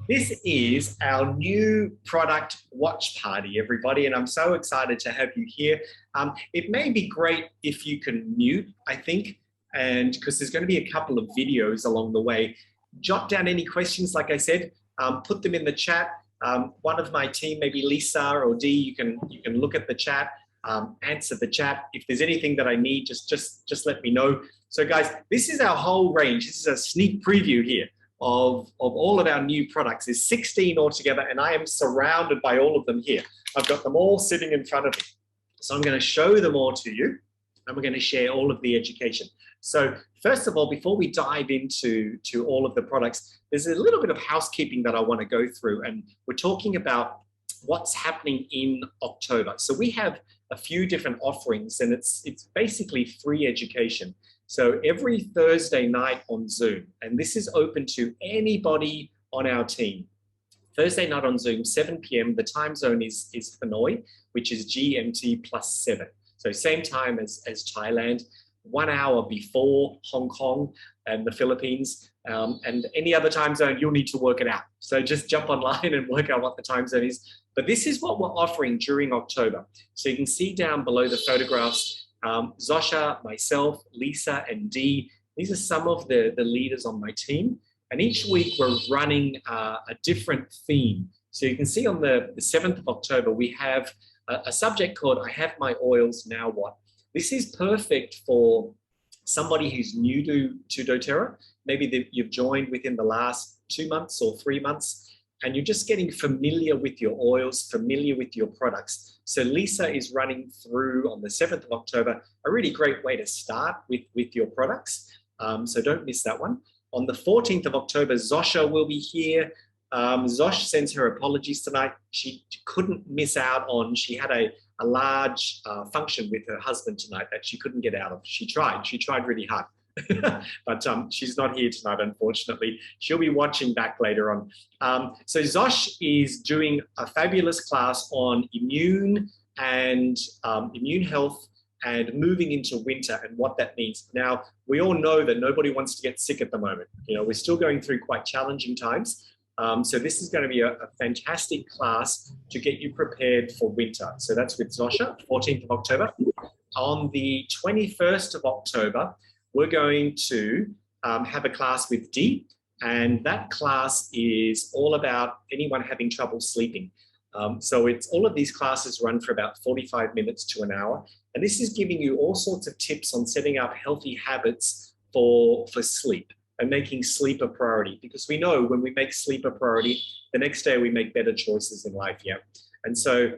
This is our new product watch party, everybody, and I'm so excited to have you here. It may be great if you can mute, I think, and because there's going to be a couple of videos along the way. Jot down any questions, like I said, put them in the chat. One of my team, maybe Lisa or Dee, you can look at the chat, answer the chat. If there's anything that I need, just let me know. So guys, this is our whole range. This is a sneak preview here of all of our new products. There's 16 altogether, and I am surrounded by all of them here. I've got them all sitting in front of me. So I'm going to show them all to you, and we're going to share all of the education. So first of all, before we dive into all of the products, there's a little bit of housekeeping that I want to go through, and we're talking about what's happening in October. So we have a few different offerings, and it's basically free education. So every Thursday night on Zoom, and this is open to anybody on our team. Thursday night on Zoom, 7 p.m. The time zone is Hanoi, which is GMT +7. So same time as Thailand, 1 hour before Hong Kong and the Philippines, and any other time zone, you'll need to work it out. So just jump online and work out what the time zone is. But this is what we're offering during October. So you can see down below the photographs, Zosha, myself, Lisa, and Dee. These are some of the leaders on my team. And each week we're running a different theme. So you can see on the 7th of October, we have a subject called I Have My Oils, Now What? This is perfect for somebody who's new to doTERRA. Maybe you've joined within the last 2 months or 3 months, and you're just getting familiar with your oils, familiar with your products. So Lisa is running through on the 7th of October, a really great way to start with your products. So don't miss that one. On the 14th of October, Zosha will be here. Zosh sends her apologies tonight. She couldn't miss out on, she had a large function with her husband tonight that she couldn't get out of. She tried really hard. But she's not here tonight, unfortunately. She'll be watching back later on. So Zosh is doing a fabulous class on immune and immune health and moving into winter and what that means. Now, we all know that nobody wants to get sick at the moment. You know, we're still going through quite challenging times. So this is going to be a fantastic class to get you prepared for winter. So that's with Zosha, 14th of October. On the 21st of October, we're going to have a class with Dee, and that class is all about anyone having trouble sleeping. So it's all of these classes run for about 45 minutes to an hour, and this is giving you all sorts of tips on setting up healthy habits for sleep and making sleep a priority, because we know when we make sleep a priority, the next day we make better choices in life, yeah. And so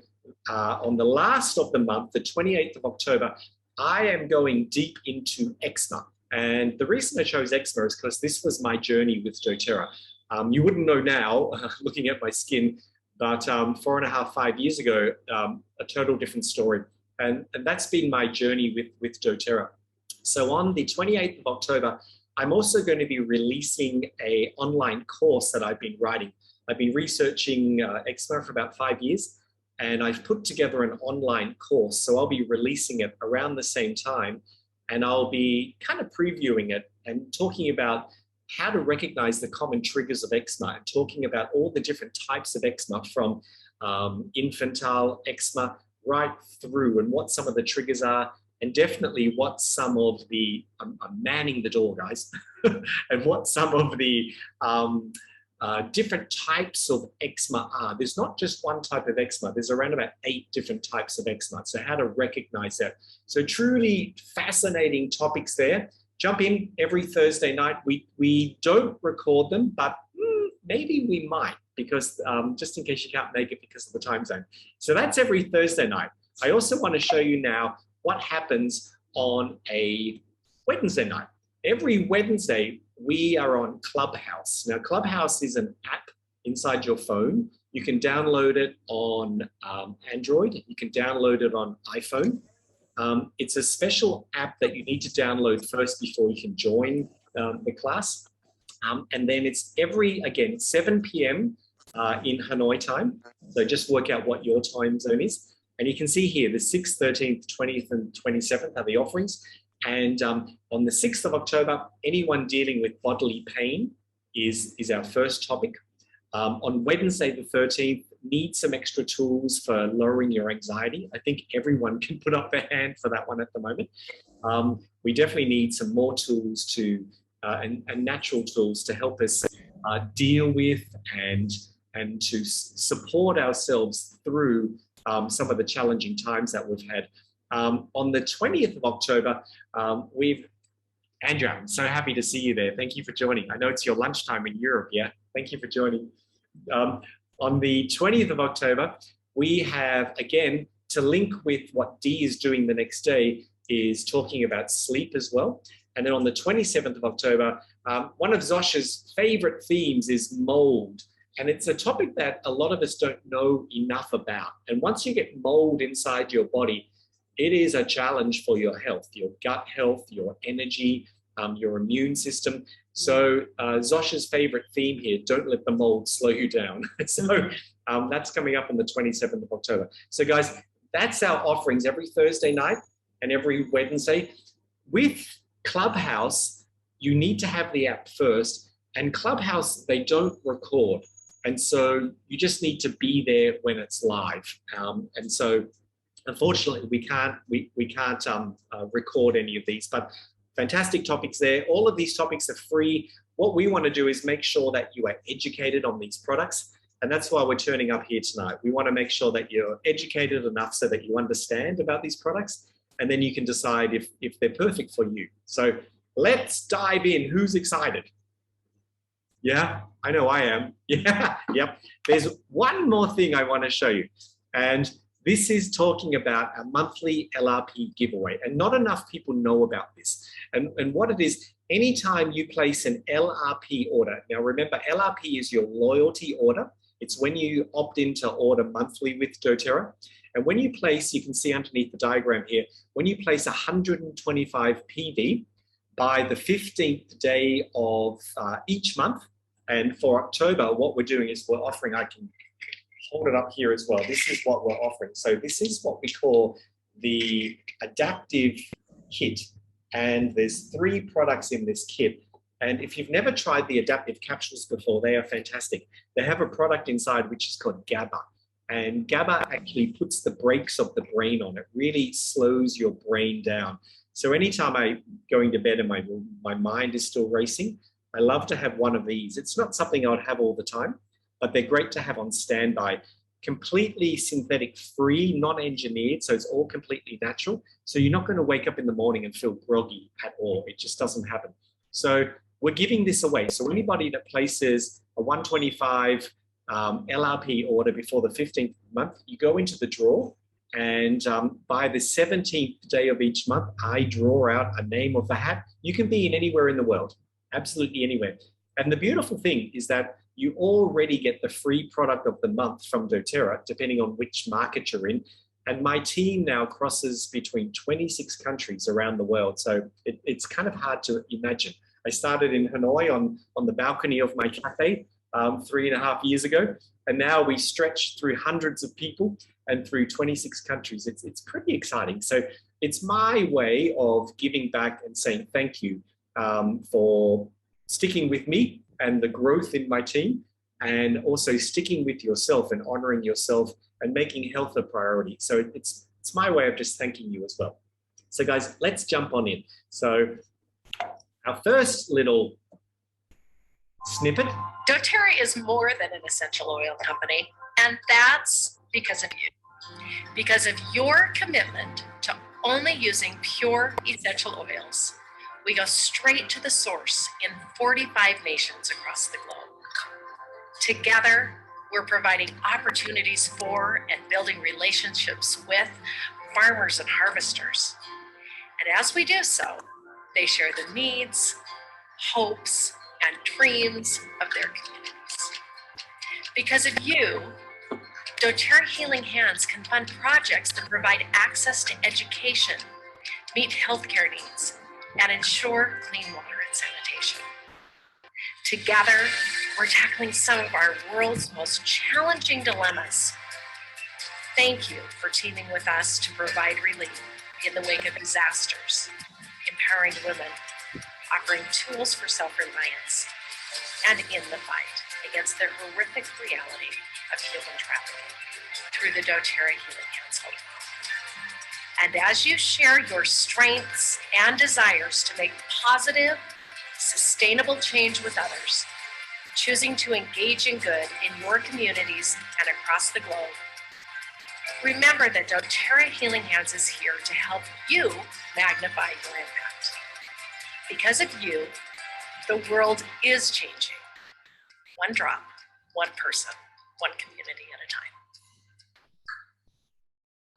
on the last of the month, the 28th of October, I am going deep into eczema. And the reason I chose eczema is because this was my journey with doTERRA. You wouldn't know now, looking at my skin, but 4.5, 5 years ago, a total different story. And that's been my journey with doTERRA. So on the 28th of October, I'm also going to be releasing an online course that I've been writing. I've been researching eczema for about 5 years, and I've put together an online course. So I'll be releasing it around the same time, and I'll be kind of previewing it and talking about how to recognize the common triggers of eczema, and talking about all the different types of eczema, from infantile eczema right through, and what some of the triggers are, and definitely what some of the, I'm manning the door, guys, and what some of the different types of eczema are. There's not just one type of eczema. There's around about 8 different types of eczema. So how to recognize that. So truly fascinating topics there. Jump in every Thursday night. We don't record them, but maybe we might, because just in case you can't make it because of the time zone. So that's every Thursday night. I also want to show you now what happens on a Wednesday night. Every Wednesday, we are on Clubhouse. Now, Clubhouse is an app inside your phone. You can download it on Android. You can download it on iPhone. It's a special app that you need to download first before you can join the class. And then it's again, 7 p.m. In Hanoi time. So just work out what your time zone is. And you can see here, the 6th, 13th, 20th, and 27th are the offerings. And on the 6th of October, anyone dealing with bodily pain is our first topic. On Wednesday the 13th, need some extra tools for lowering your anxiety. I think everyone can put up their hand for that one at the moment. We definitely need some more tools to and natural tools to help us deal with and to support ourselves through some of the challenging times that we've had. On the 20th of October, Andrea, I'm so happy to see you there. Thank you for joining. I know it's your lunchtime in Europe, yeah? Thank you for joining. On the 20th of October, we have, again, to link with what Dee is doing the next day, is talking about sleep as well. And then on the 27th of October, one of Zosha's favorite themes is mold. And it's a topic that a lot of us don't know enough about. And once you get mold inside your body, it is a challenge for your health, your gut health, your energy, your immune system. So Zosha's favorite theme here, don't let the mold slow you down. So that's coming up on the 27th of October. So guys, that's our offerings every Thursday night and every Wednesday. With Clubhouse, you need to have the app first. And Clubhouse, they don't record. And so you just need to be there when it's live. And so unfortunately, we can't record any of these, but fantastic topics there. All of these topics are free. What we want to do is make sure that you are educated on these products. And that's why we're turning up here tonight. We want to make sure that you're educated enough so that you understand about these products, and then you can decide if they're perfect for you. So let's dive in. Who's excited? Yeah, I know I am. Yeah, yep. There's one more thing I want to show you. And this is talking about a monthly LRP giveaway. And not enough people know about this. And what it is, anytime you place an LRP order, now remember, LRP is your loyalty order. It's when you opt in to order monthly with doTERRA. And when you place, you can see underneath the diagram here, when you place 125 PV by the 15th day of each month, and for October, what we're doing is we're offering, I can hold it up here as well. This is what we're offering. So this is what we call the adaptive kit. And there's 3 products in this kit. And if you've never tried the adaptive capsules before, they are fantastic. They have a product inside which is called GABA. And GABA actually puts the brakes of the brain on. It really slows your brain down. So anytime I'm going to bed and my mind is still racing, I love to have one of these. It's not something I would have all the time, but they're great to have on standby. Completely synthetic free, non-engineered, so it's all completely natural. So you're not going to wake up in the morning and feel groggy at all. It just doesn't happen. So we're giving this away. So anybody that places a 125 LRP order before the 15th month, you go into the draw, and by the 17th day of each month, I draw out a name of the hat. You can be in anywhere in the world, absolutely anywhere. And the beautiful thing is that you already get the free product of the month from doTERRA, depending on which market you're in. And my team now crosses between 26 countries around the world. So it's kind of hard to imagine. I started in Hanoi on the balcony of my cafe 3.5 years ago. And now we stretch through hundreds of people and through 26 countries. It's pretty exciting. So it's my way of giving back and saying thank you for sticking with me and the growth in my team, and also sticking with yourself and honoring yourself and making health a priority. So it's my way of just thanking you as well. So guys, let's jump on in. So our first little snippet. doTERRA is more than an essential oil company, and that's because of you. Because of your commitment to only using pure essential oils, we go straight to the source in 45 nations across the globe. Together, we're providing opportunities for and building relationships with farmers and harvesters. And as we do so, they share the needs, hopes, and dreams of their communities. Because of you, doTERRA Healing Hands can fund projects that provide access to education, meet healthcare needs, and ensure clean water and sanitation. Together, we're tackling some of our world's most challenging dilemmas. Thank you for teaming with us to provide relief in the wake of disasters, empowering women, offering tools for self-reliance, and in the fight against the horrific reality of human trafficking through the doTERRA Healing Hands Hope. And as you share your strengths and desires to make positive, sustainable change with others, choosing to engage in good in your communities and across the globe, remember that doTERRA Healing Hands is here to help you magnify your impact. Because of you, the world is changing. One drop, one person, one community at a time.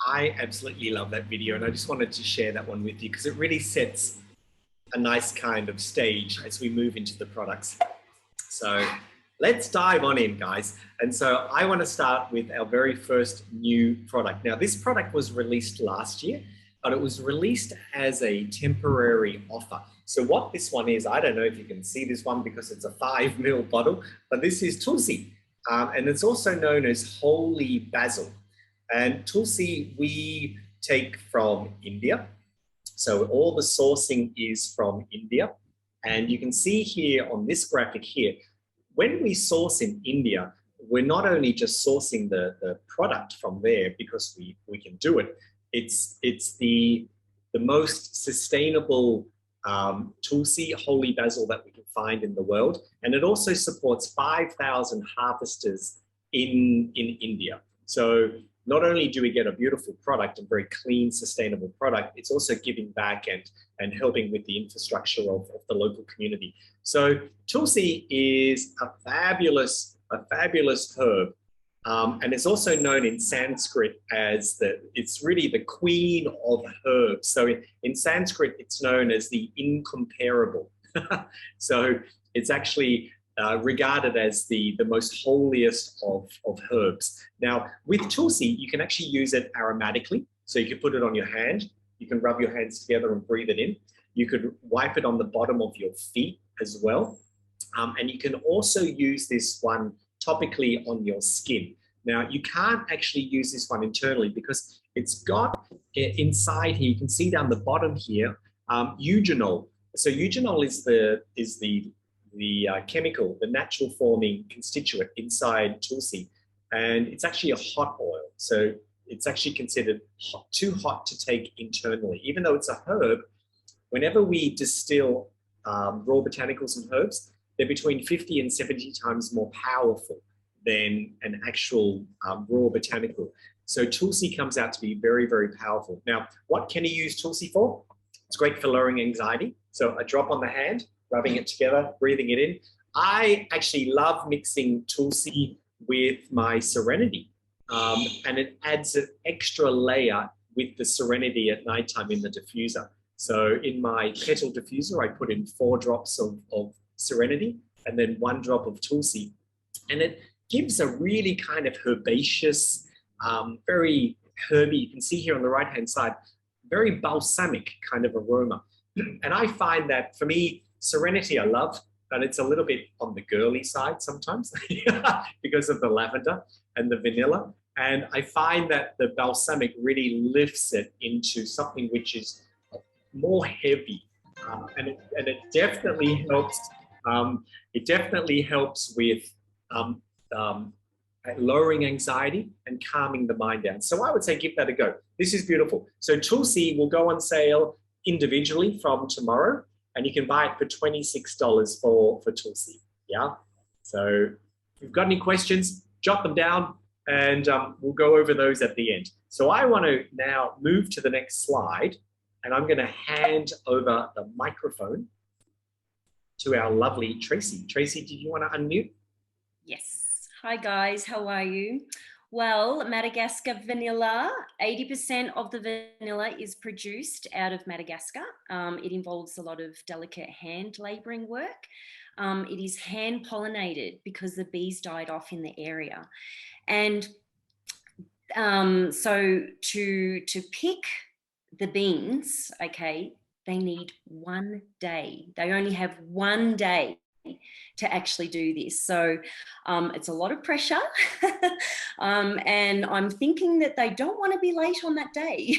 I absolutely love that video, and I just wanted to share that one with you because it really sets a nice kind of stage as we move into the products. So let's dive on in, guys. And so I want to start with our very first new product. Now, this product was released last year, but it was released as a temporary offer. So what this one is, I don't know if you can see this one because it's a 5 ml bottle, but this is Tulsi, and it's also known as holy basil. And Tulsi we take from India. So all the sourcing is from India. And you can see here on this graphic here, when we source in India, we're not only just sourcing the product from there because we can do it. It's the most sustainable Tulsi holy basil that we can find in the world. And it also supports 5,000 harvesters in India. So not only do we get a beautiful product, a very clean, sustainable product, it's also giving back and helping with the infrastructure of the local community. So Tulsi is a fabulous herb. And it's also known in Sanskrit as it's really the queen of herbs. So in Sanskrit, it's known as the incomparable. So it's actually regarded as the most holiest of herbs. Now, with Tulsi, you can actually use it aromatically. So you can put it on your hand. You can rub your hands together and breathe it in. You could wipe it on the bottom of your feet as well. And you can also use this one topically on your skin. Now, you can't actually use this one internally because it's got inside here, you can see down the bottom here, eugenol. So eugenol is the chemical, the natural forming constituent inside Tulsi, and it's actually a hot oil. So it's actually considered too hot to take internally. Even though it's a herb, whenever we distill raw botanicals and herbs, they're between 50 and 70 times more powerful than an actual raw botanical. So Tulsi comes out to be very, very powerful. Now, what can you use Tulsi for? It's great for lowering anxiety. So a drop on the hand, rubbing it together, breathing it in. I actually love mixing Tulsi with my Serenity, and it adds an extra layer with the Serenity at nighttime in the diffuser. So in my kettle diffuser, I put in 4 drops of Serenity and then 1 drop of Tulsi, and it gives a really kind of herbaceous, very herby, you can see here on the right-hand side, very balsamic kind of aroma. And I find that for me, Serenity I love, but it's a little bit on the girly side sometimes because of the lavender and the vanilla. And I find that the balsamic really lifts it into something which is more heavy. And it definitely helps. It definitely helps with lowering anxiety and calming the mind down. So I would say give that a go. This is beautiful. So Tulsi will go on sale individually from tomorrow, and you can buy it for $26 for Tulsi. Yeah. So if you've got any questions, jot them down, and we'll go over those at the end. So I want to now move to the next slide, and I'm going to hand over the microphone to our lovely Tracy. Tracy, did you want to unmute? Yes. Hi guys, how are you? Well, Madagascar Vanilla, 80% of the vanilla is produced out of Madagascar. It involves a lot of delicate hand labouring work. It is hand pollinated because the bees died off in the area. And so to pick the beans, okay, they need 1 day. They only have 1 day to actually do this. So it's a lot of pressure. And I'm thinking that they don't want to be late on that day.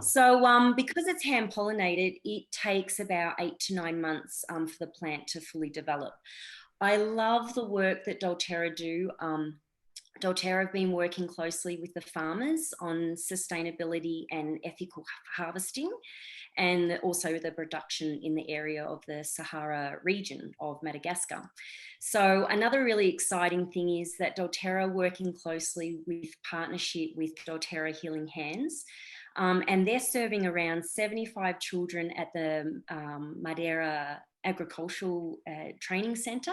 So because it's hand pollinated, it takes about 8 to 9 months for the plant to fully develop. I love the work that doTERRA do. doTERRA have been working closely with the farmers on sustainability and ethical harvesting, and also the production in the area of the Sahara region of Madagascar. So another really exciting thing is that doTERRA working closely with partnership with doTERRA Healing Hands, and they're serving around 75 children at the Madeira Agricultural Training Centre.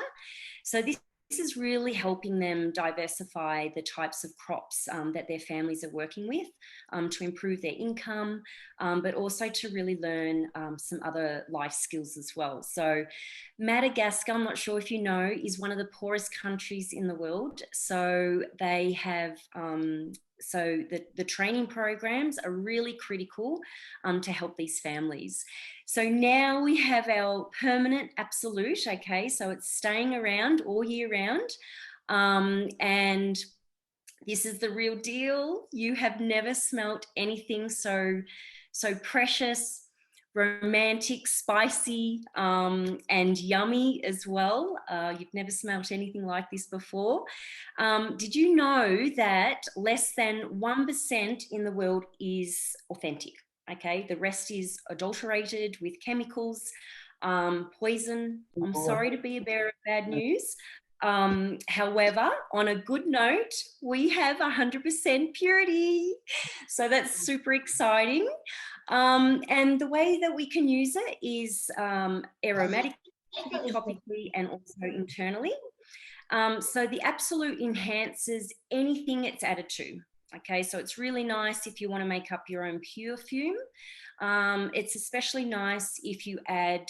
So this is really helping them diversify the types of crops that their families are working with to improve their income, but also to really learn some other life skills as well. So Madagascar, I'm not sure if you know, is one of the poorest countries in the world. So they have so the training programs are really critical to help these families. So now we have our permanent absolute, okay? So it's staying around all year round. And this is the real deal. You have never smelt anything so precious, romantic, spicy, and yummy as well. You've never smelt anything like this before. Did you know that less than 1% in the world is authentic? Okay, the rest is adulterated with chemicals, poison. I'm sorry to be a bearer of bad news. However, on a good note, we have 100% purity. So that's super exciting. And the way that we can use it is aromatic, topically, and also internally. So the absolute enhances anything it's added to. Okay, so it's really nice if you want to make up your own perfume. It's especially nice if you add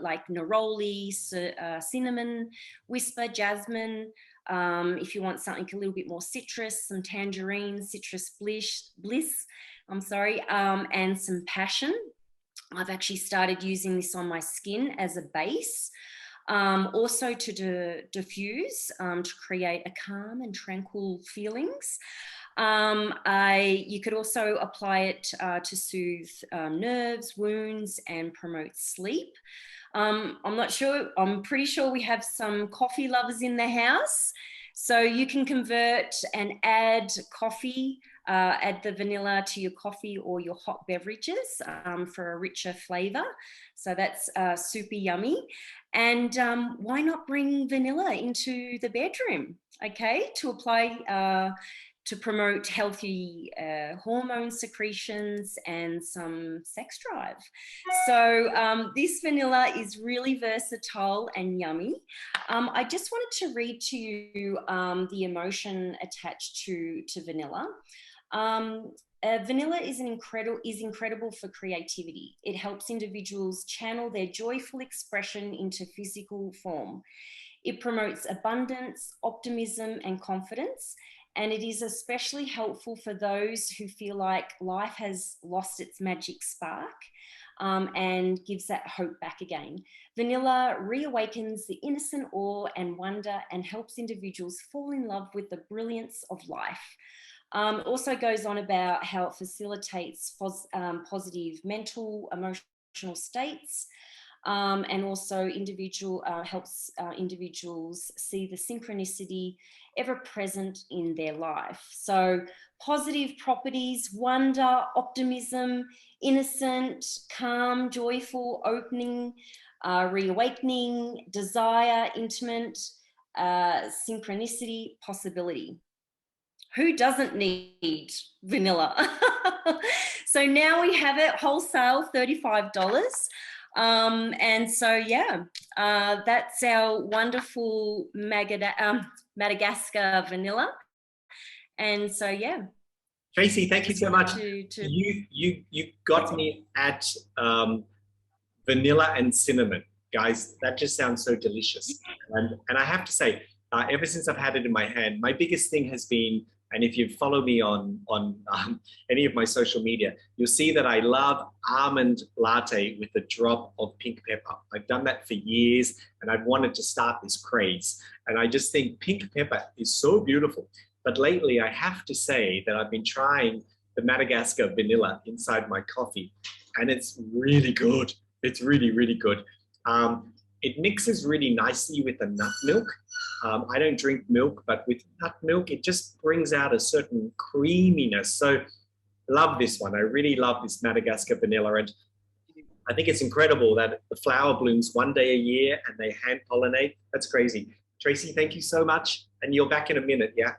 like neroli, cinnamon, whisper, jasmine. If you want something a little bit more citrus, some tangerine, citrus bliss, and some passion. I've actually started using this on my skin as a base. Also to diffuse, to create a calm and tranquil feelings. You could also apply it to soothe nerves, wounds, and promote sleep. I'm not sure, I'm pretty sure we have some coffee lovers in the house. So you can convert and add coffee, add the vanilla to your coffee or your hot beverages for a richer flavor. So that's super yummy. And why not bring vanilla into the bedroom, okay, to apply to promote healthy hormone secretions and some sex drive. So this vanilla is really versatile and yummy. I just wanted to read to you the emotion attached to vanilla. Vanilla is incredible for creativity. It helps individuals channel their joyful expression into physical form. It promotes abundance, optimism, and confidence. And it is especially helpful for those who feel like life has lost its magic spark and gives that hope back again. Vanilla reawakens the innocent awe and wonder and helps individuals fall in love with the brilliance of life. It also goes on about how it facilitates positive mental, emotional states, and also helps individuals see the synchronicity ever present in their life. So positive properties: wonder, optimism, innocent, calm, joyful, opening, reawakening, desire, intimate, synchronicity, possibility. Who doesn't need vanilla? So now we have it wholesale, $35. And so, yeah, that's our wonderful Madagascar vanilla. And so, yeah. Tracy, thank you so much. You got me at vanilla and cinnamon. Guys, that just sounds so delicious. And I have to say, ever since I've had it in my hand, my biggest thing has been, and if you follow me on any of my social media, you'll see that I love almond latte with a drop of pink pepper. I've done that for years, and I've wanted to start this craze. And I just think pink pepper is so beautiful. But lately, I have to say that I've been trying the Madagascar vanilla inside my coffee, and it's really good. It's really, really good. It mixes really nicely with the nut milk. I don't drink milk, but with nut milk, it just brings out a certain creaminess. So love this one. I really love this Madagascar Vanilla. And I think it's incredible that the flower blooms one day a year and they hand pollinate. That's crazy. Tracy, thank you so much. And you're back in a minute, yeah?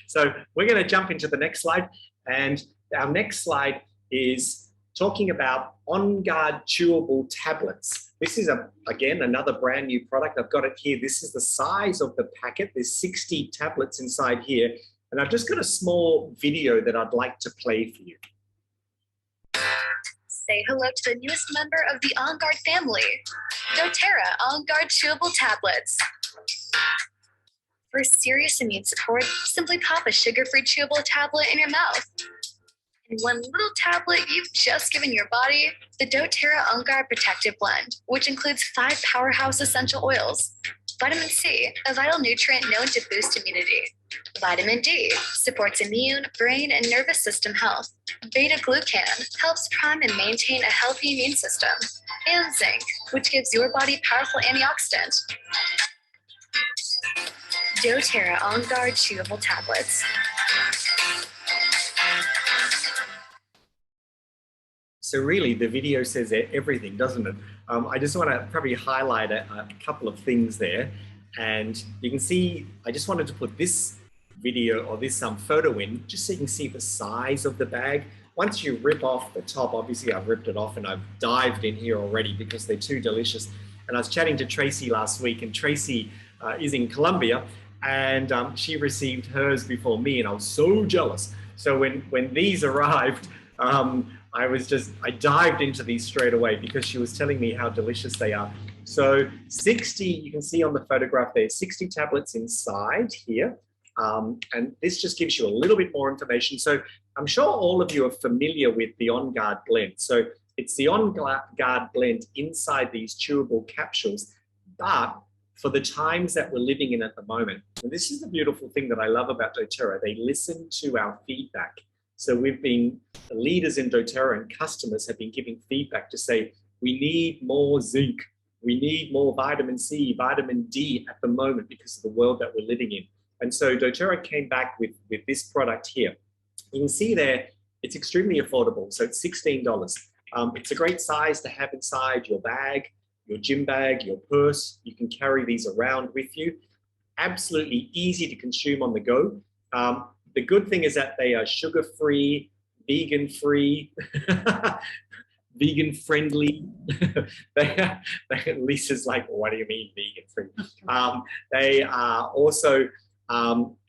So we're going to jump into the next slide. And our next slide is talking about OnGuard Chewable Tablets. This is, again, another brand new product. I've got it here. This is the size of the packet. There's 60 tablets inside here. And I've just got a small video that I'd like to play for you. Say hello to the newest member of the OnGuard family, doTERRA OnGuard Chewable Tablets. For serious immune support, simply pop a sugar-free chewable tablet in your mouth. In one little tablet you've just given your body, the doTERRA OnGuard Protective Blend, which includes 5 powerhouse essential oils. Vitamin C, a vital nutrient known to boost immunity. Vitamin D supports immune, brain, and nervous system health. Beta-glucan helps prime and maintain a healthy immune system. And zinc, which gives your body powerful antioxidant. doTERRA OnGuard Chewable Tablets. So really, the video says everything, doesn't it? I just want to probably highlight a couple of things there. And you can see, I just wanted to put this video or this photo in, just so you can see the size of the bag. Once you rip off the top, obviously I've ripped it off and I've dived in here already because they're too delicious. And I was chatting to Tracy last week, and Tracy is in Colombia, and she received hers before me, and I was so jealous. So when these arrived, I dived into these straight away because she was telling me how delicious they are. So 60, you can see on the photograph there, 60 tablets inside here. And this just gives you a little bit more information. So I'm sure all of you are familiar with the OnGuard blend. So it's the OnGuard blend inside these chewable capsules, but for the times that we're living in at the moment. And this is the beautiful thing that I love about doTERRA. They listen to our feedback. So we've been, the leaders in doTERRA and customers have been giving feedback to say, we need more zinc, we need more vitamin C, vitamin D at the moment because of the world that we're living in. And so doTERRA came back with this product here. You can see there, it's extremely affordable. So it's $16. It's a great size to have inside your bag, your gym bag, your purse. You can carry these around with you. Absolutely easy to consume on the go. The good thing is that they are sugar-free, vegan-free, vegan-friendly. Lisa's like, well, what do you mean vegan-free? They are also,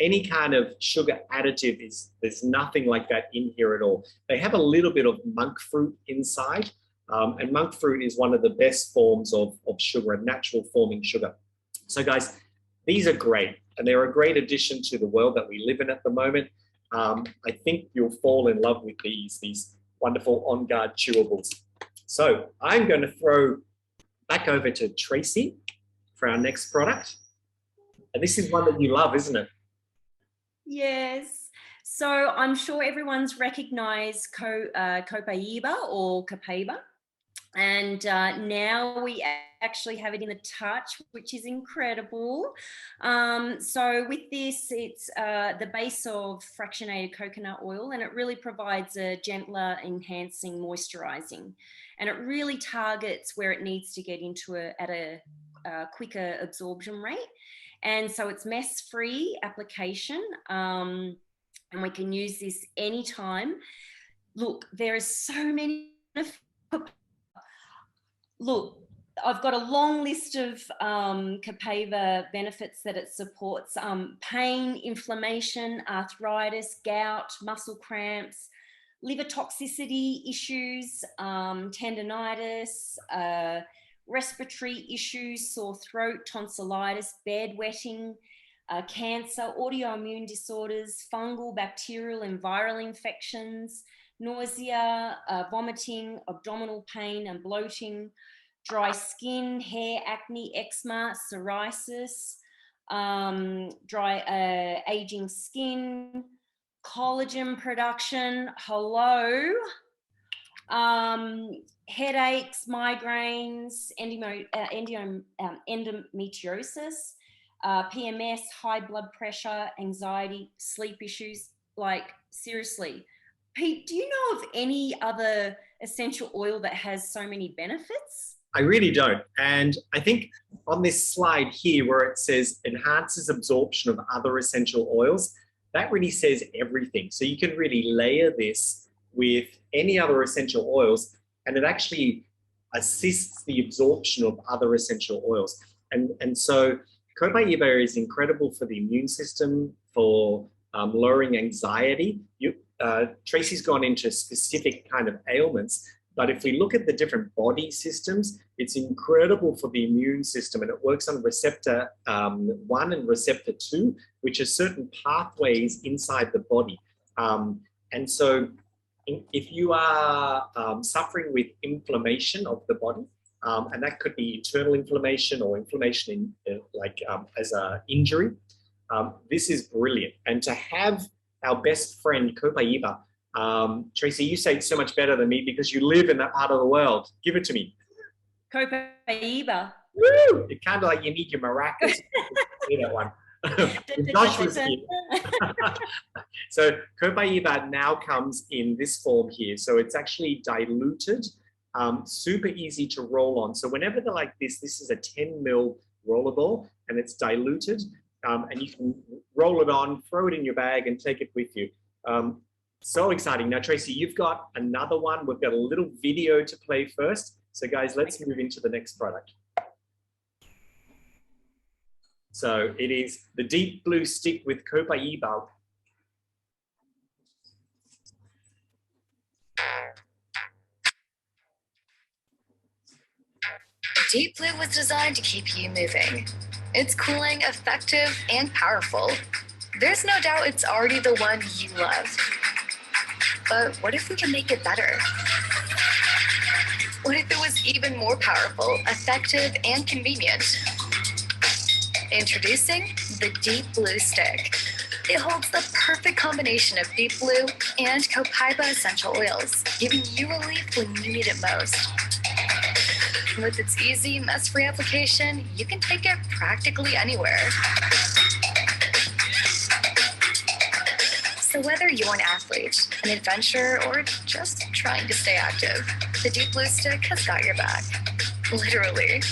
any kind of sugar additive, there's nothing like that in here at all. They have a little bit of monk fruit inside, and monk fruit is one of the best forms of sugar, a natural forming sugar. So guys, these are great, and they're a great addition to the world that we live in at the moment. I think you'll fall in love with these wonderful OnGuard chewables. So I'm going to throw back over to Tracy for our next product. And this is one that you love, isn't it? Yes. So I'm sure everyone's recognized Copaiba or Copaiba. And now we actually have it in the Touch, which is incredible. So with this, it's the base of fractionated coconut oil, and it really provides a gentler, enhancing, moisturizing. And it really targets where it needs to get into at a quicker absorption rate. And so it's mess-free application, and we can use this anytime. Look, there are so many. Look, I've got a long list of Copaiba benefits that it supports. Pain, inflammation, arthritis, gout, muscle cramps, liver toxicity issues, tendinitis, respiratory issues, sore throat, tonsillitis, bedwetting, cancer, autoimmune disorders, fungal, bacterial, and viral infections, nausea, vomiting, abdominal pain and bloating, dry skin, hair, acne, eczema, psoriasis, aging skin, collagen production, headaches, migraines, endometriosis, PMS, high blood pressure, anxiety, sleep issues. Like, seriously. Pete, do you know of any other essential oil that has so many benefits? I really don't. And I think on this slide here where it says enhances absorption of other essential oils, that really says everything. So you can really layer this with any other essential oils, and it actually assists the absorption of other essential oils. And so Copaiba is incredible for the immune system, for lowering anxiety. Tracy's gone into specific kind of ailments, but if we look at the different body systems, it's incredible for the immune system, and it works on receptor 1 and receptor 2, which are certain pathways inside the body. And so if you are suffering with inflammation of the body, and that could be internal inflammation or inflammation in, as an injury, this is brilliant. And to have our best friend Copaiba, Tracy, you say it so much better than me because you live in that part of the world. Give it to me. Copaiba. Woo! It's kind of like you need your maracas. Say that one. Josh was here. So Copaiba now comes in this form here. So it's actually diluted, super easy to roll on. So whenever they're like this is a 10 ml rollerball, and it's diluted, and you can roll it on, throw it in your bag, and take it with you. So exciting. Now, Tracy, you've got another one. We've got a little video to play first. So guys, let's move into the next product. So it is the Deep Blue Stick with Copaiba. Deep Blue was designed to keep you moving. It's cooling, effective, and powerful. There's no doubt it's already the one you love. But what if we can make it better? What if it was even more powerful, effective, and convenient? Introducing the Deep Blue Stick. It holds the perfect combination of Deep Blue and Copaiba essential oils, giving you relief when you need it most. With its easy, mess-free application, you can take it practically anywhere. So whether you're an athlete, an adventurer, or just trying to stay active, the Deep Blue Stick has got your back. Literally.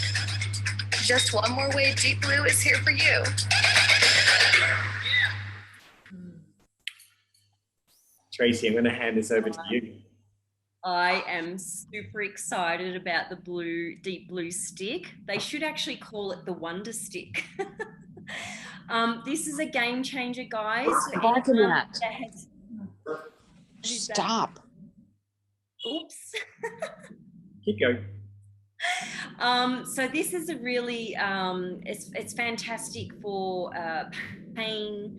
Just one more way Deep Blue is here for you. Tracy, I'm going to hand this over to you. I am super excited about the Deep Blue Stick. They should actually call it the Wonder Stick. This is a game changer, guys. Stop. Oops. Keep going. So this is a really, it's fantastic for pain,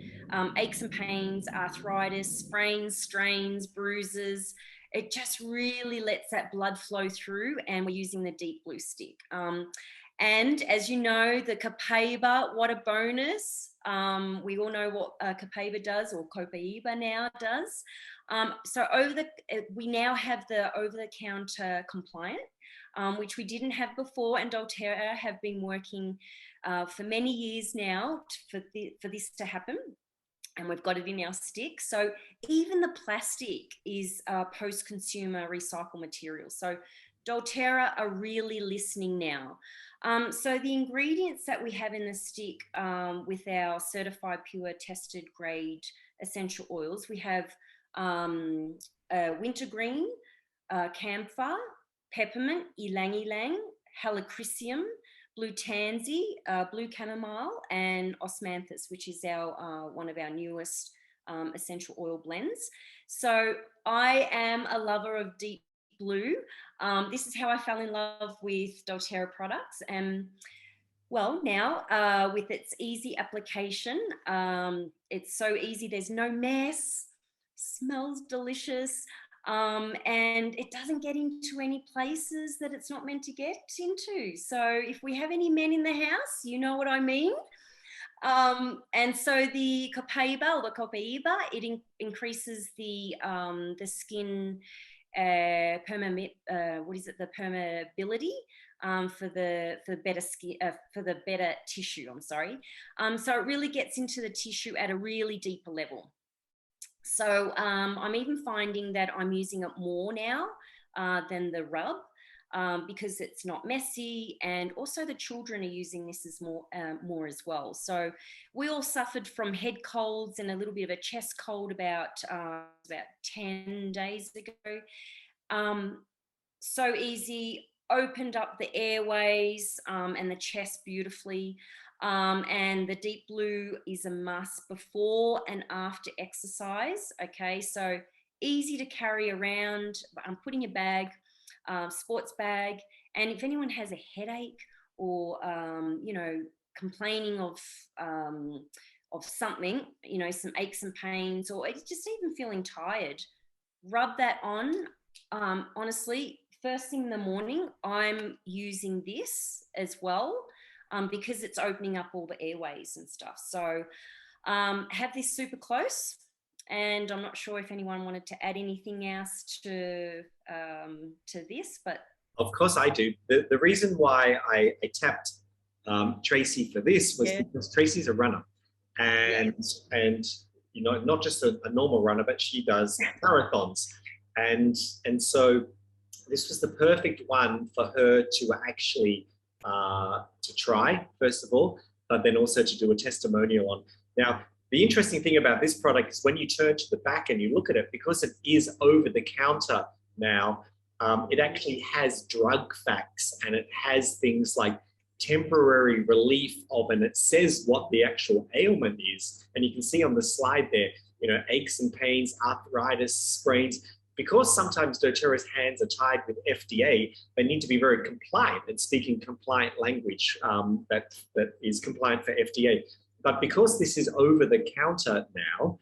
aches and pains, arthritis, sprains, strains, bruises. It just really lets that blood flow through, and we're using the Deep Blue Stick. And as you know, the Copaiba, what a bonus. We all know what Copaiba does, or Copaiba now does. So we now have the over-the-counter compliant, which we didn't have before, and doTERRA have been working for many years now for this to happen. And we've got it in our stick. So even the plastic is post-consumer recycled material. So doTERRA are really listening now. So the ingredients that we have in the stick with our certified pure tested grade essential oils, we have wintergreen, camphor, peppermint, ylang ylang, helichrysum, blue tansy, blue chamomile, and osmanthus, which is our one of our newest essential oil blends. So I am a lover of Deep Blue. This is how I fell in love with doTERRA products. And well, now with its easy application, it's so easy. There's no mess, smells delicious. And it doesn't get into any places that it's not meant to get into. So if we have any men in the house, you know what I mean. And so the Copaiba, or the Copaiba, it increases the skin the permeability for the better skin, for the better tissue. I'm sorry. So it really gets into the tissue at a really deeper level. So I'm even finding that I'm using it more now than the rub. Because it's not messy, and also the children are using this as more as well. So we all suffered from head colds and a little bit of a chest cold about 10 days ago. So easy, opened up the airways and the chest beautifully. And the deep blue is a must before and after exercise. Okay, so easy to carry around. I'm putting a bag, sports bag, and if anyone has a headache or you know, complaining of something, you know, some aches and pains, or just even feeling tired, rub that on. Honestly, first thing in the morning, I'm using this as well because it's opening up all the airways and stuff. So have this super close. And I'm not sure if anyone wanted to add anything else to this, but of course I do. The reason why I tapped Tracy for this was because Tracy's a runner, and you know, not just a normal runner, but she does marathons, and so this was the perfect one for her to actually to try, first of all, but then also to do a testimonial on. Now, the interesting thing about this product is when you turn to the back and you look at it, because it is over the counter now, it actually has drug facts, and it has things like temporary relief of, and it says what the actual ailment is. And you can see on the slide there, you know, aches and pains, arthritis, sprains. Because sometimes doTERRA's hands are tied with FDA, they need to be very compliant and speaking compliant language that is compliant for FDA. But because this is over the counter now,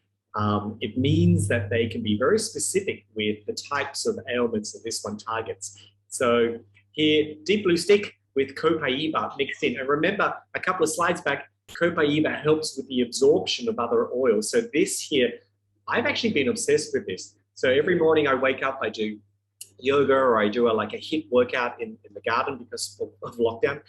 it means that they can be very specific with the types of ailments that this one targets. So here, deep blue stick with Copaiba mixed in. And remember, a couple of slides back, Copaiba helps with the absorption of other oils. So this here, I've actually been obsessed with this. So every morning I wake up, I do yoga, or I do a HIIT workout in the garden because of lockdown.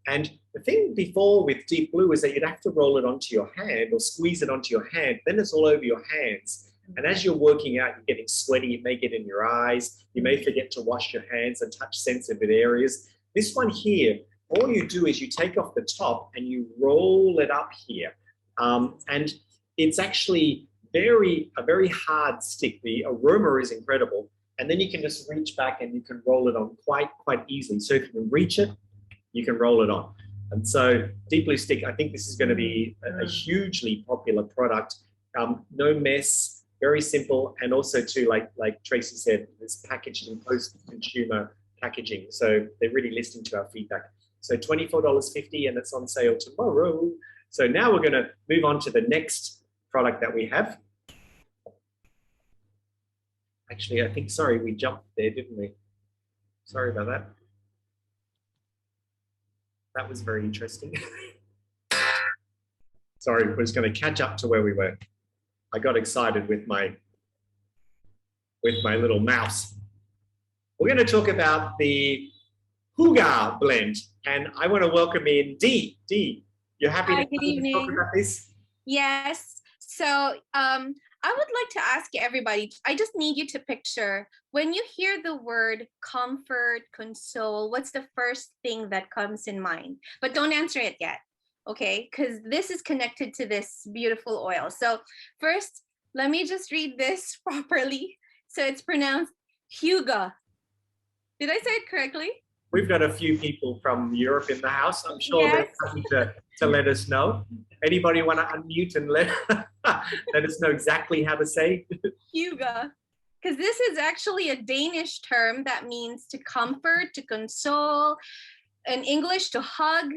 And the thing before with deep blue is that you'd have to roll it onto your hand or squeeze it onto your hand. Then it's all over your hands. And as you're working out, you're getting sweaty. It may get in your eyes. You may forget to wash your hands and touch sensitive areas. This one here, all you do is you take off the top and you roll it up here. And it's actually a very hard stick. The aroma is incredible. And then you can just reach back and you can roll it on quite easily. So if you can reach it, you can roll it on. And so deep blue stick, I think this is going to be a hugely popular product. No mess, very simple, and also too, like Tracy said, it's packaged in post-consumer packaging. So they're really listening to our feedback. So $24.50, and it's on sale tomorrow. So now we're going to move on to the next product that we have. Actually, I think, sorry, we jumped there, didn't we? Sorry about that. That was very interesting. Sorry, we're just going to catch up to where we were. I got excited with my little mouse. We're going to talk about the Hygge blend, and I want to welcome in Dee. Dee, you're happy to talk about this? Yes. So I would like to ask everybody, I just need you to picture, when you hear the word comfort, console, what's the first thing that comes in mind? But don't answer it yet, okay? Because this is connected to this beautiful oil. So first, let me just read this properly. So it's pronounced Hygge. Did I say it correctly? We've got a few people from Europe in the house. I'm sure they're happy to let us know. Anybody want to unmute and let us know exactly how to say Hygge? Because this is actually a Danish term that means to comfort, to console, in English to hug.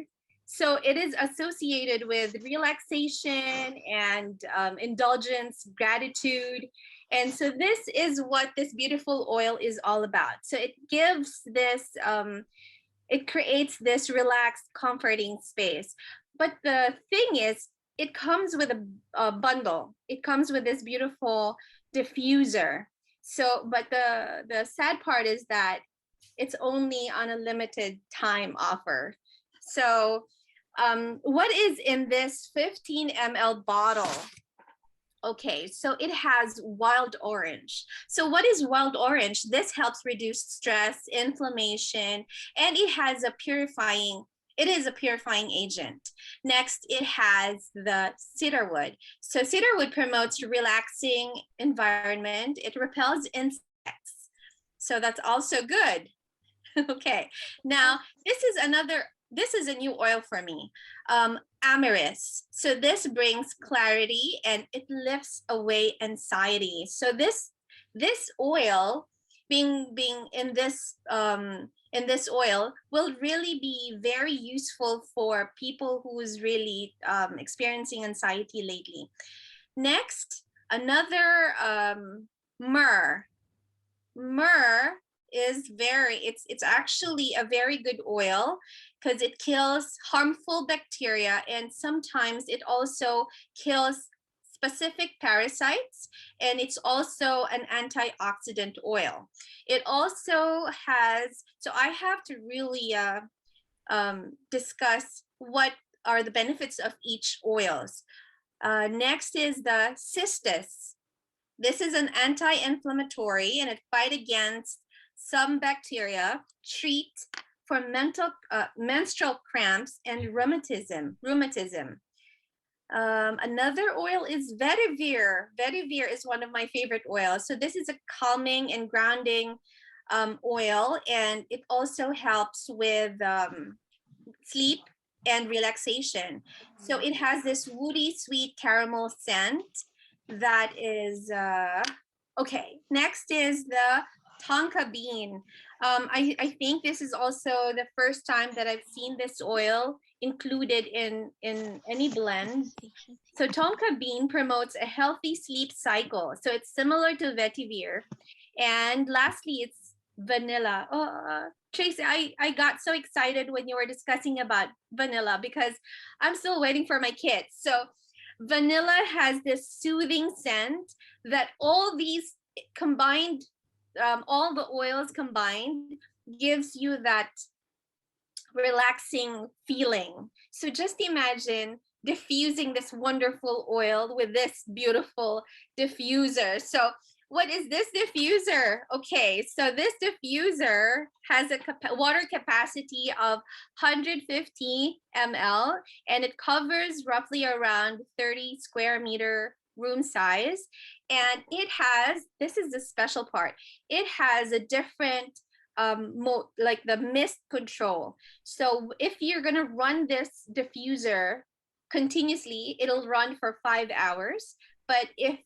So it is associated with relaxation and indulgence, gratitude. And so this is what this beautiful oil is all about. So it gives this, it creates this relaxed, comforting space. But the thing is, it comes with a bundle. It comes with this beautiful diffuser. So, but the sad part is that it's only on a limited time offer. So what is in this 15 ml bottle? Okay, so it has wild orange. So what is wild orange? This helps reduce stress, inflammation, and it has a purifying agent. Next, it has the cedarwood. So cedarwood promotes relaxing environment. It repels insects. So that's also good. Okay, now this is a new oil for me. Amyris. So this brings clarity and it lifts away anxiety. So this oil being in this oil will really be very useful for people who's really experiencing anxiety lately. Next, another myrrh. Myrrh is it's actually a very good oil because it kills harmful bacteria, and sometimes it also kills specific parasites, and it's also an antioxidant oil. It also has, so I have to really discuss what are the benefits of each oils. Next is the cistus. This is an anti-inflammatory and it fights against some bacteria, treat for menstrual cramps and rheumatism. Another oil is vetiver. Vetiver is one of my favorite oils. So this is a calming and grounding oil, and it also helps with sleep and relaxation. So it has this woody sweet caramel scent that is okay. Next is the tonka bean. I think this is also the first time that I've seen this oil included in any blend. So tonka bean promotes a healthy sleep cycle. So it's similar to vetiver. And lastly, it's vanilla. Oh, Tracy, I got so excited when you were discussing about vanilla because I'm still waiting for my kids. So vanilla has this soothing scent that all these combined, all the oils combined gives you that relaxing feeling. So just imagine diffusing this wonderful oil with this beautiful diffuser. So what is this diffuser? Okay, so this diffuser has a water capacity of 150 ml, and it covers roughly around 30 square meter room size. And it has, this is the special part, it has a different like the mist control. So if you're gonna run this diffuser continuously, it'll run for 5 hours. But if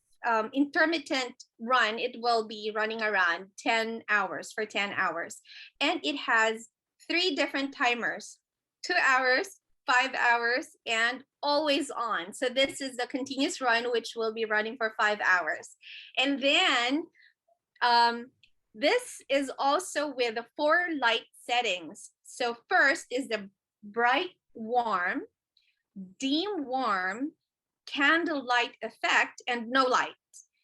intermittent run, it will be running around 10 hours for 10 hours. And it has 3 different timers, 2 hours, 5 hours, and always on. So this is the continuous run, which will be running for 5 hours. And then this is also with the 4 light settings. So first is the bright warm, dim warm, candlelight effect, and no light.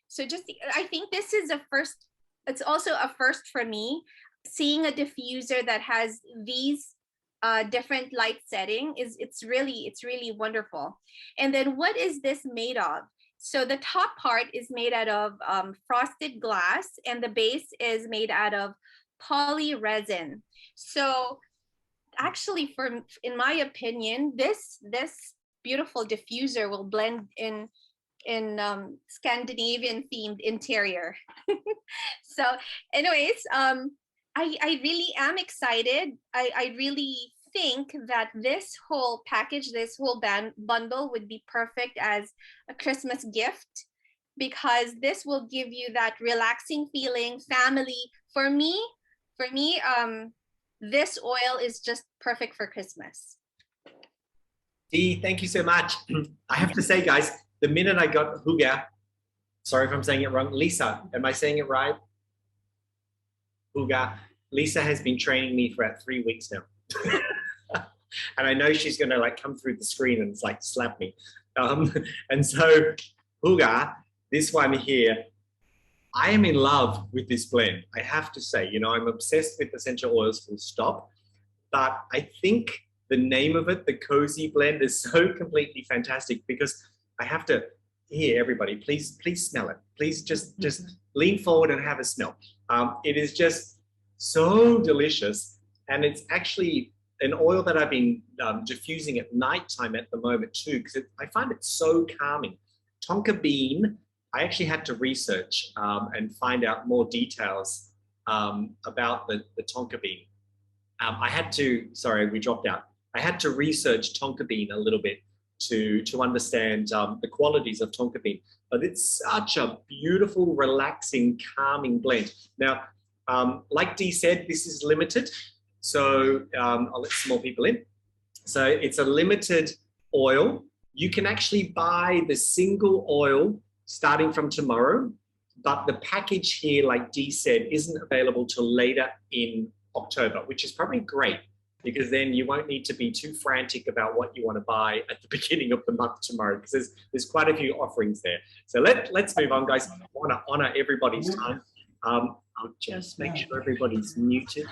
So just, I think this is a first, it's also a first for me, seeing a diffuser that has these different light setting it's really wonderful. And then what is this made of? So the top part is made out of frosted glass, and the base is made out of poly resin. So actually, in my opinion, this beautiful diffuser will blend in Scandinavian themed interior. So anyways, I really am excited. I really think that this whole package, this whole bundle would be perfect as a Christmas gift, because this will give you that relaxing feeling, family. For me, this oil is just perfect for Christmas. Dee, thank you so much. I have to say, guys, the minute I got Hygge, sorry if I'm saying it wrong, Lisa, am I saying it right? Hygge. Lisa has been training me for about 3 weeks now. And I know she's gonna like come through the screen and like slap me. And so Hygge, this one here, I am in love with this blend. I have to say, you know, I'm obsessed with essential oils full stop, but I think the name of it, the Cozy Blend, is so completely fantastic because I have to, here, everybody, please smell it. Please just lean forward and have a smell. It is just so delicious, and it's actually an oil that I've been diffusing at nighttime at the moment too, because I find it so calming. Tonka bean, I actually had to research and find out more details about the tonka bean. I had to, sorry, we dropped out. I had to research tonka bean a little bit to understand the qualities of tonka bean. But it's such a beautiful, relaxing, calming blend. Now, like Dee said, this is limited. So I'll let some more people in. So it's a limited oil. You can actually buy the single oil starting from tomorrow, but the package here, like Dee said, isn't available till later in October, which is probably great because then you won't need to be too frantic about what you want to buy at the beginning of the month tomorrow, because there's quite a few offerings there. So let's move on, guys. I want to honor everybody's time. I'll just make sure everybody's muted.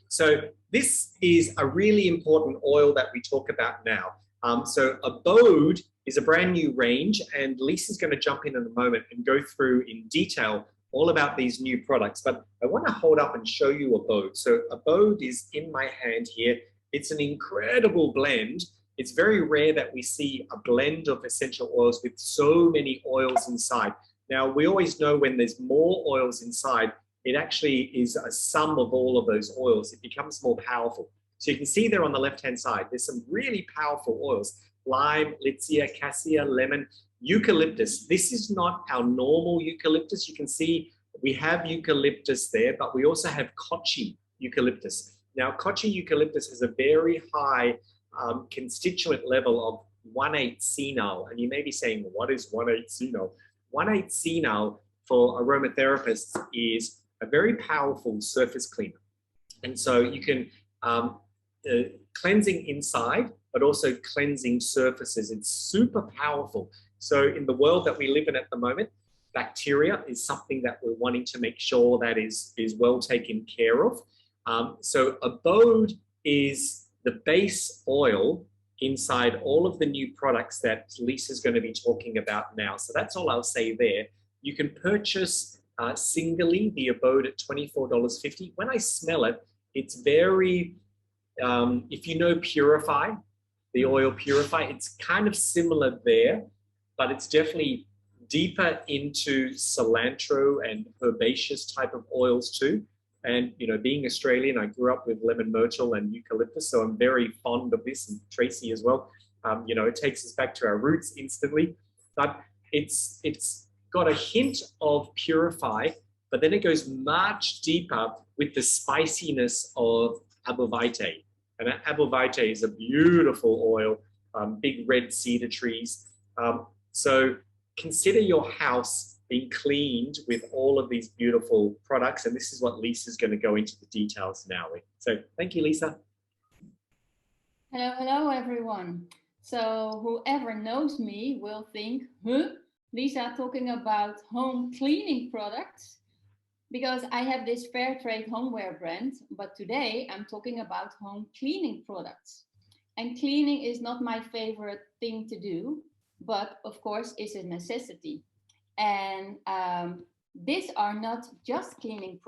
So this is a really important oil that we talk about now. So Abode is a brand new range, and Lisa's going to jump in a moment and go through in detail all about these new products. But I want to hold up and show you Abode. So Abode is in my hand here. It's an incredible blend. It's very rare that we see a blend of essential oils with so many oils inside. Now, we always know when there's more oils inside, it actually is a sum of all of those oils. It becomes more powerful. So you can see there on the left-hand side, there's some really powerful oils: lime, litsea, cassia, lemon, eucalyptus. This is not our normal eucalyptus. You can see we have eucalyptus there, but we also have kochi eucalyptus. Now, kochi eucalyptus has a very high constituent level of 1,8-cenal. And you may be saying, what is 1,8-cenal? 1,8-cenal for aromatherapists is a very powerful surface cleaner. And so you can cleansing inside, but also cleansing surfaces. It's super powerful. So in the world that we live in at the moment, bacteria is something that we're wanting to make sure that is well taken care of. So Abode is the base oil inside all of the new products that Lisa's going to be talking about now. So that's all I'll say there. You can purchase singly the Abode at $24.50. When I smell it, it's very, if you know Purify, the oil Purify, it's kind of similar there, but it's definitely deeper into cilantro and herbaceous type of oils too. And, you know, being Australian, I grew up with lemon myrtle and eucalyptus, so I'm very fond of this, and Tracy as well. You know, it takes us back to our roots instantly, but it's got a hint of Purify, but then it goes much deeper with the spiciness of abode. And abode is a beautiful oil, big red cedar trees. So consider your house being cleaned with all of these beautiful products. And this is what Lisa's going to go into the details now with. So thank you, Lisa. Hello, everyone. So whoever knows me will think, huh? Lisa talking about home cleaning products? Because I have this fair trade homeware brand, but today I'm talking about home cleaning products. And cleaning is not my favorite thing to do, but of course is a necessity. And these are not just cleaning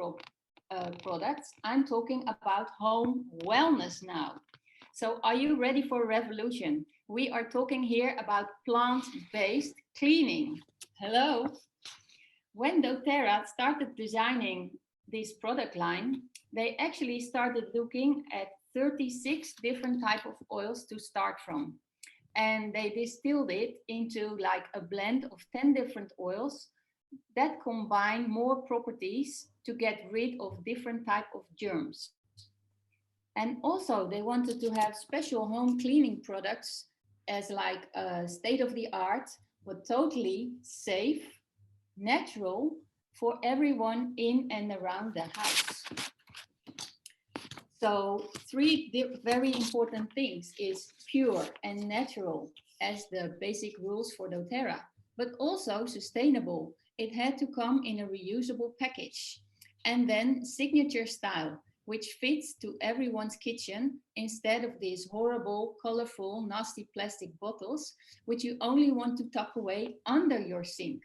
products. I'm talking about home wellness now. So are you ready for a revolution? We are talking here about plant-based cleaning. Hello. When doTERRA started designing this product line, they actually started looking at 36 different types of oils to start from. And they distilled it into like a blend of 10 different oils that combine more properties to get rid of different types of germs. And also they wanted to have special home cleaning products as like state-of-the-art, but totally safe, natural for everyone in and around the house. So three very important things is pure and natural as the basic rules for doTERRA, but also sustainable it had to come in a reusable package. And then signature style, which fits to everyone's kitchen instead of these horrible, colorful, nasty plastic bottles, which you only want to tuck away under your sink.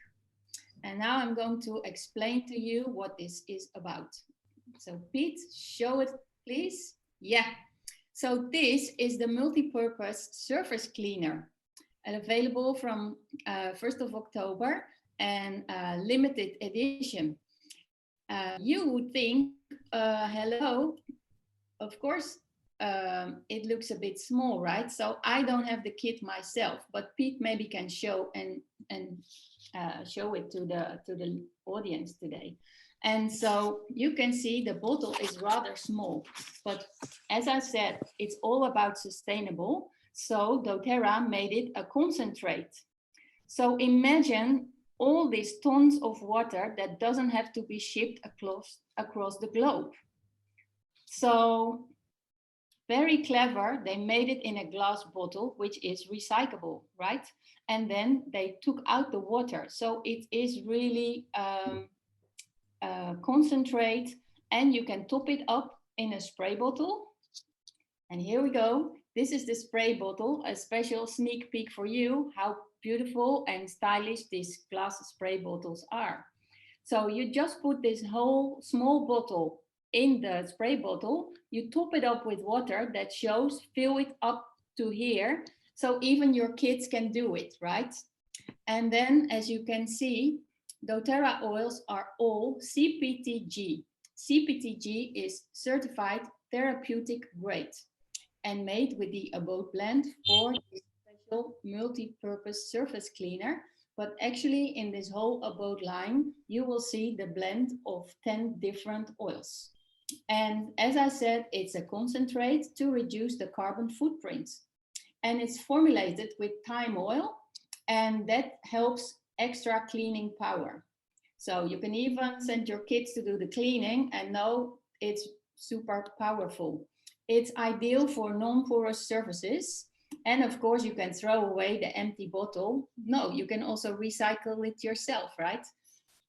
And now I'm going to explain to you what this is about. So Pete, show it, please. Yeah. So this is the Multipurpose Surface Cleaner, available from 1st of October and limited edition. You would think, hello, of course, it looks a bit small, right? So I don't have the kit myself, but Pete maybe can show and show it to the audience today. And so you can see the bottle is rather small, but as I said, it's all about sustainable. So doTERRA made it a concentrate. So imagine all these tons of water that doesn't have to be shipped across the globe. So very clever, they made it in a glass bottle, which is recyclable, right? And then they took out the water. So it is really concentrate, and you can top it up in a spray bottle. And here we go. This is the spray bottle, a special sneak peek for you, how beautiful and stylish these glass spray bottles are. So you just put this whole small bottle in the spray bottle, you top it up with water that shows, fill it up to here. So even your kids can do it, right? And then as you can see, doTERRA oils are all CPTG. CPTG is certified therapeutic grade and made with the abode blend for this special multi-purpose surface cleaner. But actually in this whole abode line, you will see the blend of 10 different oils. And as I said, it's a concentrate to reduce the carbon footprint. And it's formulated with thyme oil, and that helps extra cleaning power. So you can even send your kids to do the cleaning and know it's super powerful. It's ideal for non-porous surfaces. And of course, you can throw away the empty bottle. No, you can also recycle it yourself, right?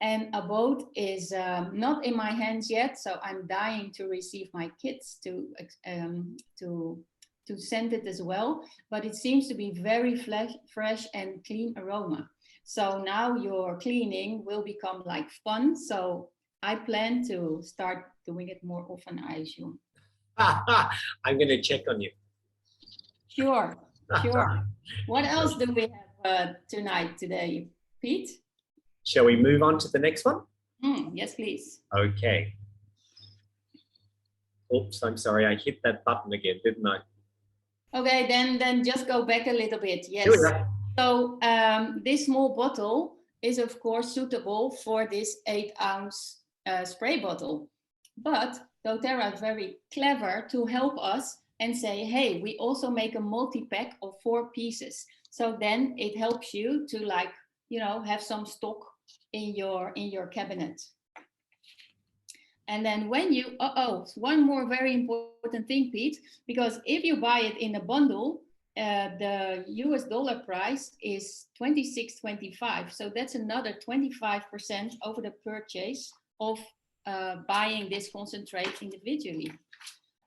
And abode is not in my hands yet, so I'm dying to receive my kits to send it as well. But it seems to be very fresh and clean aroma. So now your cleaning will become like fun. So I plan to start doing it more often, I assume. I'm going to check on you. Sure, sure. What else do we have today, Pete? Shall we move on to the next one? Yes, please. Okay. Oops, I'm sorry. I hit that button again, didn't I? Okay, then just go back a little bit. Yes. So this small bottle is of course suitable for this 8-ounce spray bottle. But doTERRA is very clever to help us and say, hey, we also make a multi-pack of 4 pieces. So then it helps you to, like, you know, have some stock in your cabinet. And then when you, one more very important thing, Pete, because if you buy it in a bundle, the US dollar price is $26.25. So that's another 25% over the purchase of buying this concentrate individually.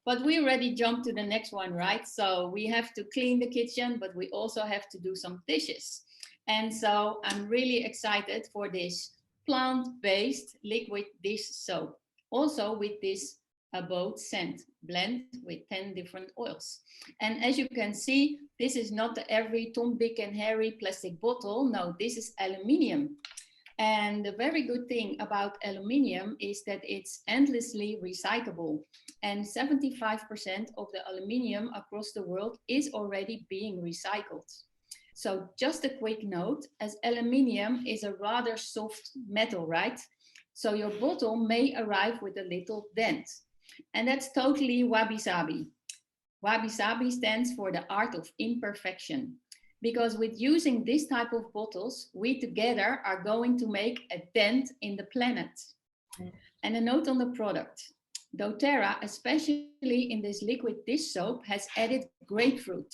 But we already jumped to the next one, right? So we have to clean the kitchen, but we also have to do some dishes. And so I'm really excited for this plant-based liquid dish soap. Also with this abode scent blend with 10 different oils. And as you can see, this is not the every Tom, Dick and Harry plastic bottle. No, this is aluminium. And the very good thing about aluminium is that it's endlessly recyclable. And 75% of the aluminium across the world is already being recycled. So just a quick note, as aluminium is a rather soft metal, right? So your bottle may arrive with a little dent. And that's totally wabi-sabi. Wabi-sabi stands for the art of imperfection. Because with using this type of bottles, we together are going to make a dent in the planet. And a note on the product. doTERRA, especially in this liquid dish soap, has added grapefruit.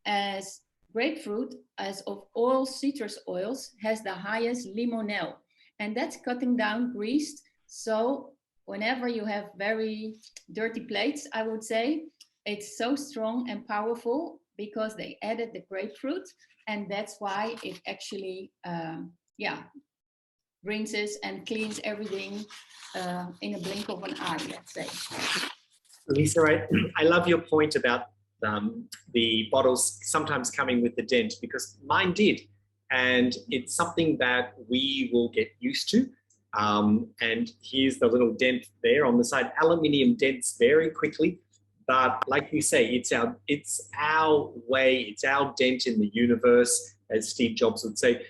As grapefruit, as of all citrus oils, has the highest limonel. and that's cutting down grease. So whenever you have very dirty plates, I would say, it's so strong and powerful because they added the grapefruit, and that's why it actually, rinses and cleans everything in a blink of an eye, let's say. Lisa, I love your point about the bottles sometimes coming with the dent, because mine did. And it's something that we will get used to. And here's the little dent there on the side. Aluminium dents very quickly, but like you say, it's our way, it's our dent in the universe, as Steve Jobs would say,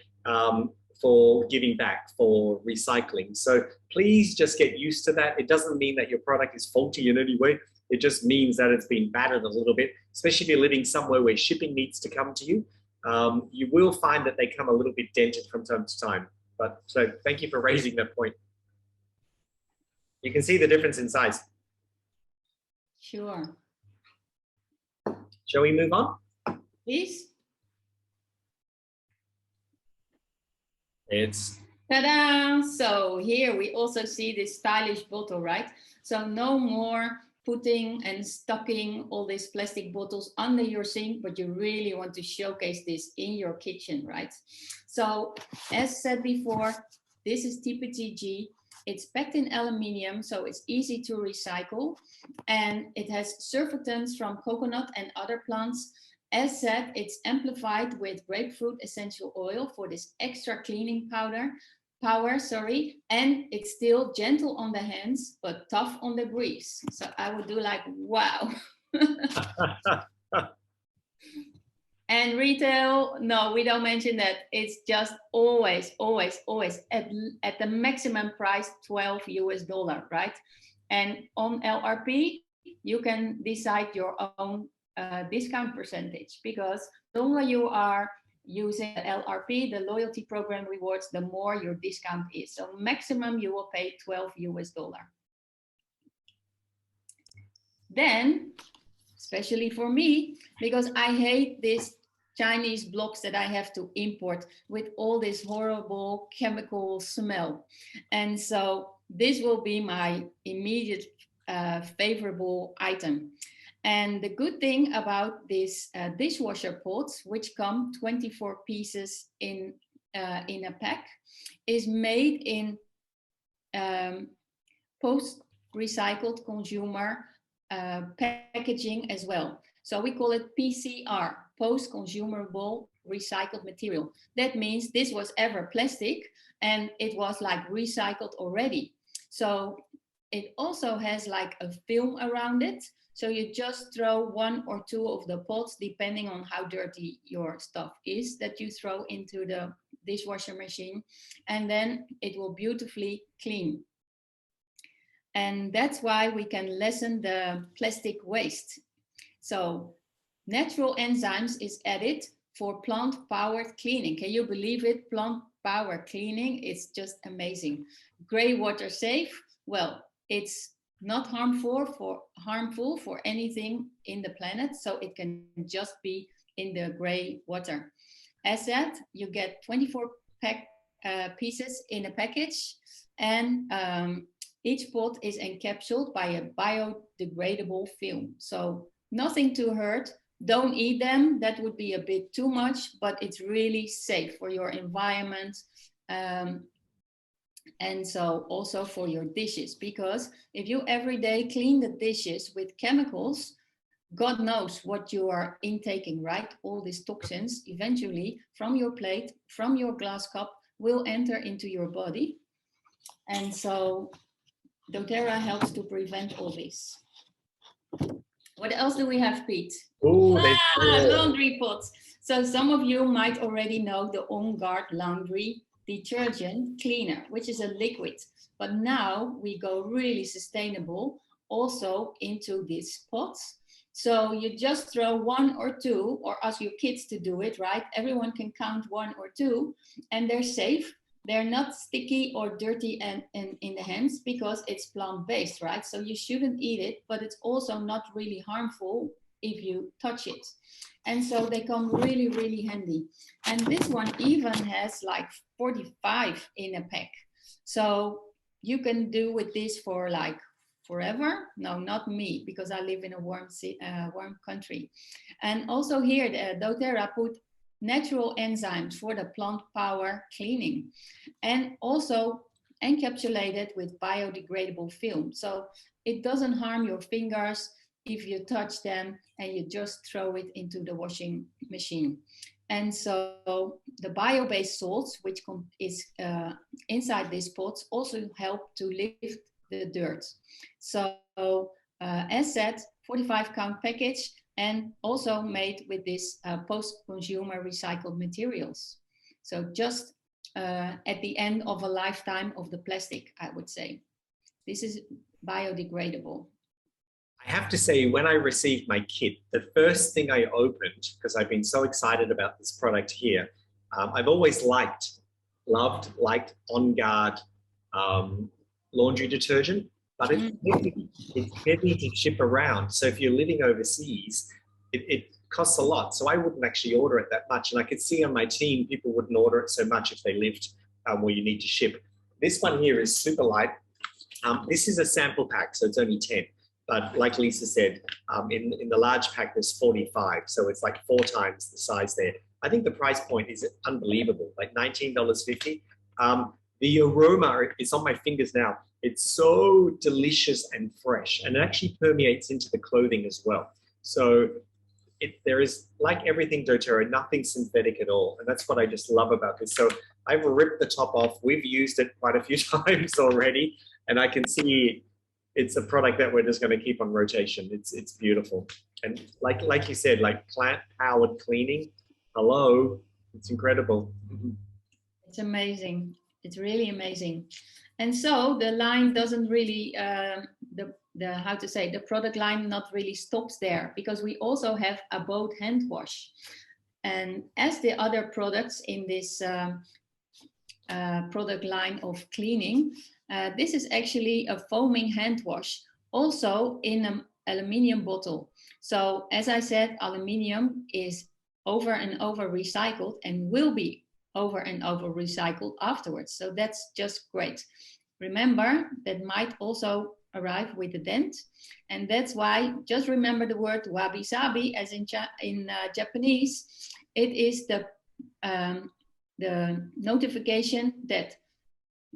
for giving back, for recycling. So please just get used to that. It doesn't mean that your product is faulty in any way. It just means that it's been battered a little bit, especially if you're living somewhere where shipping needs to come to you. You will find that they come a little bit dented from time to time. But so thank you for raising that point. You can see the difference in size. Sure. Shall we move on? Please. It's Ta-da! So here we also see this stylish bottle, right? So no more putting and stocking all these plastic bottles under your sink, but you really want to showcase this in your kitchen, right? So as said before, this is TPTG. It's packed in aluminium, so it's easy to recycle, and it has surfactants from coconut and other plants. As said, it's amplified with grapefruit essential oil for this extra cleaning power, and it's still gentle on the hands, but tough on the grease. So I would do like, wow. And retail, no, we don't mention that. It's just always at the maximum price, $12 US, right? And on LRP, you can decide your own discount percentage, because the longer you are using the LRP, the loyalty program rewards, the more your discount is. So maximum you will pay $12 US. Then, especially for me, because I hate these Chinese blocks that I have to import with all this horrible chemical smell. And so this will be my immediate favorable item. And the good thing about these dishwasher pots, which come 24 pieces in a pack, is made in post-recycled consumer packaging as well. So we call it PCR, post-consumable recycled material. That means this was ever plastic and it was like recycled already. So it also has like a film around it. So you just throw 1 or 2 of the pots, depending on how dirty your stuff is, that you throw into the dishwasher machine, and then it will beautifully clean. And that's why we can lessen the plastic waste. So natural enzymes is added for plant-powered cleaning. Can you believe it? Plant-powered cleaning, it's just amazing. Gray water safe, well, it's not harmful for anything in the planet, so it can just be in the gray water. As said, you get 24 pieces in a package, and each pot is encapsulated by a biodegradable film. So nothing to hurt. Don't eat them. That would be a bit too much, but it's really safe for your environment. And so also for your dishes, because if you every day clean the dishes with chemicals, God knows what you are intaking, right? All these toxins eventually from your plate, from your glass cup, will enter into your body. And so doTERRA helps to prevent all this. What else do we have, Pete? Ooh, laundry pots. So some of you might already know the OnGuard laundry detergent cleaner, which is a liquid. But now we go really sustainable also into these pots. So you just throw 1 or 2, or ask your kids to do it, right? Everyone can count 1 or 2, and they're safe. They're not sticky or dirty and in the hands, because it's plant-based, right? So you shouldn't eat it, but it's also not really harmful if you touch it. And so they come really handy. And this one even has like 45 in a pack. So you can do with this for like forever. No, not me, because I live in a warm country. And also here, doTERRA put natural enzymes for the plant power cleaning, and also encapsulated with biodegradable film. So it doesn't harm your fingers if you touch them and you just throw it into the washing machine. And so the bio-based salts, which is inside these pots, also help to lift the dirt. So as said, 45-count package, and also made with this post-consumer recycled materials. So just at the end of a lifetime of the plastic, I would say. This is biodegradable. I have to say, when I received my kit, the first thing I opened, because I've been so excited about this product here, I've always liked OnGuard laundry detergent, but it's heavy to ship around. So if you're living overseas, it costs a lot. So I wouldn't actually order it that much. And I could see on my team, people wouldn't order it so much if they lived where you need to ship. This one here is super light. This is a sample pack, so it's only 10. But like Lisa said, in the large pack, there's 45. So it's like 4 times the size there. I think the price point is unbelievable, like $19.50. The aroma is on my fingers now. It's so delicious and fresh, and it actually permeates into the clothing as well. So there is, like everything doTERRA, nothing synthetic at all. And that's what I just love about this. So I've ripped the top off. We've used it quite a few times already, and I can see it's a product that we're just going to keep on rotation. It's beautiful. And like you said, like plant-powered cleaning, hello, it's incredible. It's amazing. It's really amazing. And so the line doesn't really, the product line not really stops there, because we also have abode hand wash. And as the other products in this product line of cleaning, this is actually a foaming hand wash, also in an aluminium bottle. So as I said, aluminium is over and over recycled and will be over and over recycled afterwards. So that's just great. Remember, that might also arrive with a dent. And that's why, just remember the word wabi-sabi, as in Japanese. It is the notification that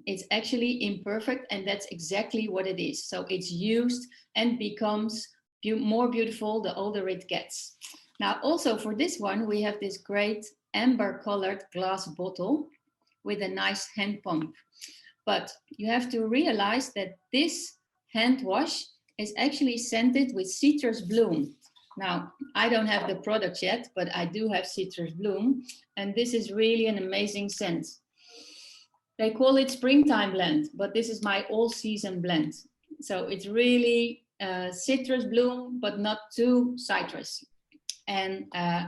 it's actually imperfect, and that's exactly what it is. So it's used and becomes more beautiful the older it gets. Now, also for this one, we have this great amber colored glass bottle with a nice hand pump. But you have to realize that this hand wash is actually scented with citrus bloom. Now, I don't have the product yet, but I do have citrus bloom, and this is really an amazing scent. They call it springtime blend, but this is my all season blend. So it's really citrus bloom, but not too citrus. And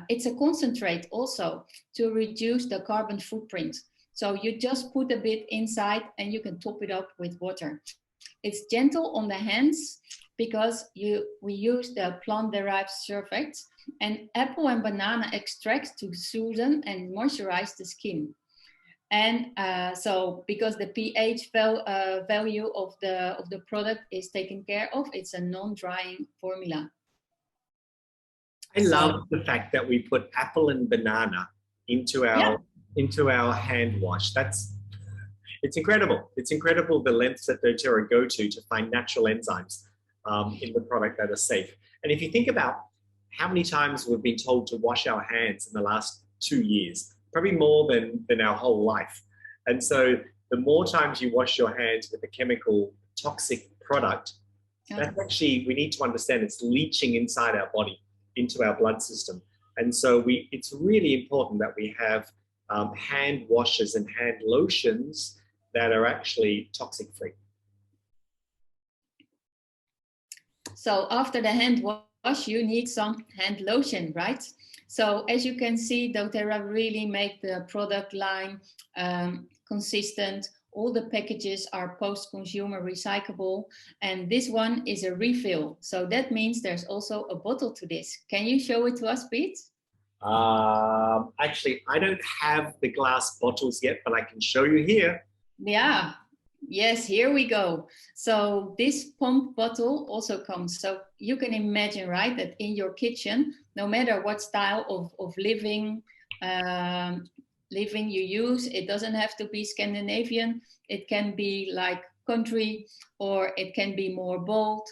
it's a concentrate also to reduce the carbon footprint. So you just put a bit inside and you can top it up with water. It's gentle on the hands because we use the plant-derived surfacts and apple and banana extracts to soothe and moisturize the skin. And so because the pH value of the product is taken care of, it's a non-drying formula. I love the fact that we put apple and banana into our hand wash. It's incredible. It's incredible the lengths that doTERRA go to find natural enzymes in the product that are safe. And if you think about how many times we've been told to wash our hands in the last 2 years, probably more than our whole life. And so the more times you wash your hands with a chemical toxic product, that's actually, we need to understand it's leaching inside our body, into our blood system. And so it's really important that we have hand washes and hand lotions that are actually toxic free. So after the hand wash, you need some hand lotion, right? So as you can see, doTERRA really make the product line consistent. All the packages are post-consumer recyclable, and this one is a refill. So that means there's also a bottle to this. Can you show it to us, Pete? Actually, I don't have the glass bottles yet, but I can show you here. Yeah, Yes, here we go. So this pump bottle also comes. So you can imagine, right, that in your kitchen, no matter what style of living you use, it doesn't have to be Scandinavian. It can be like country, or it can be more bold,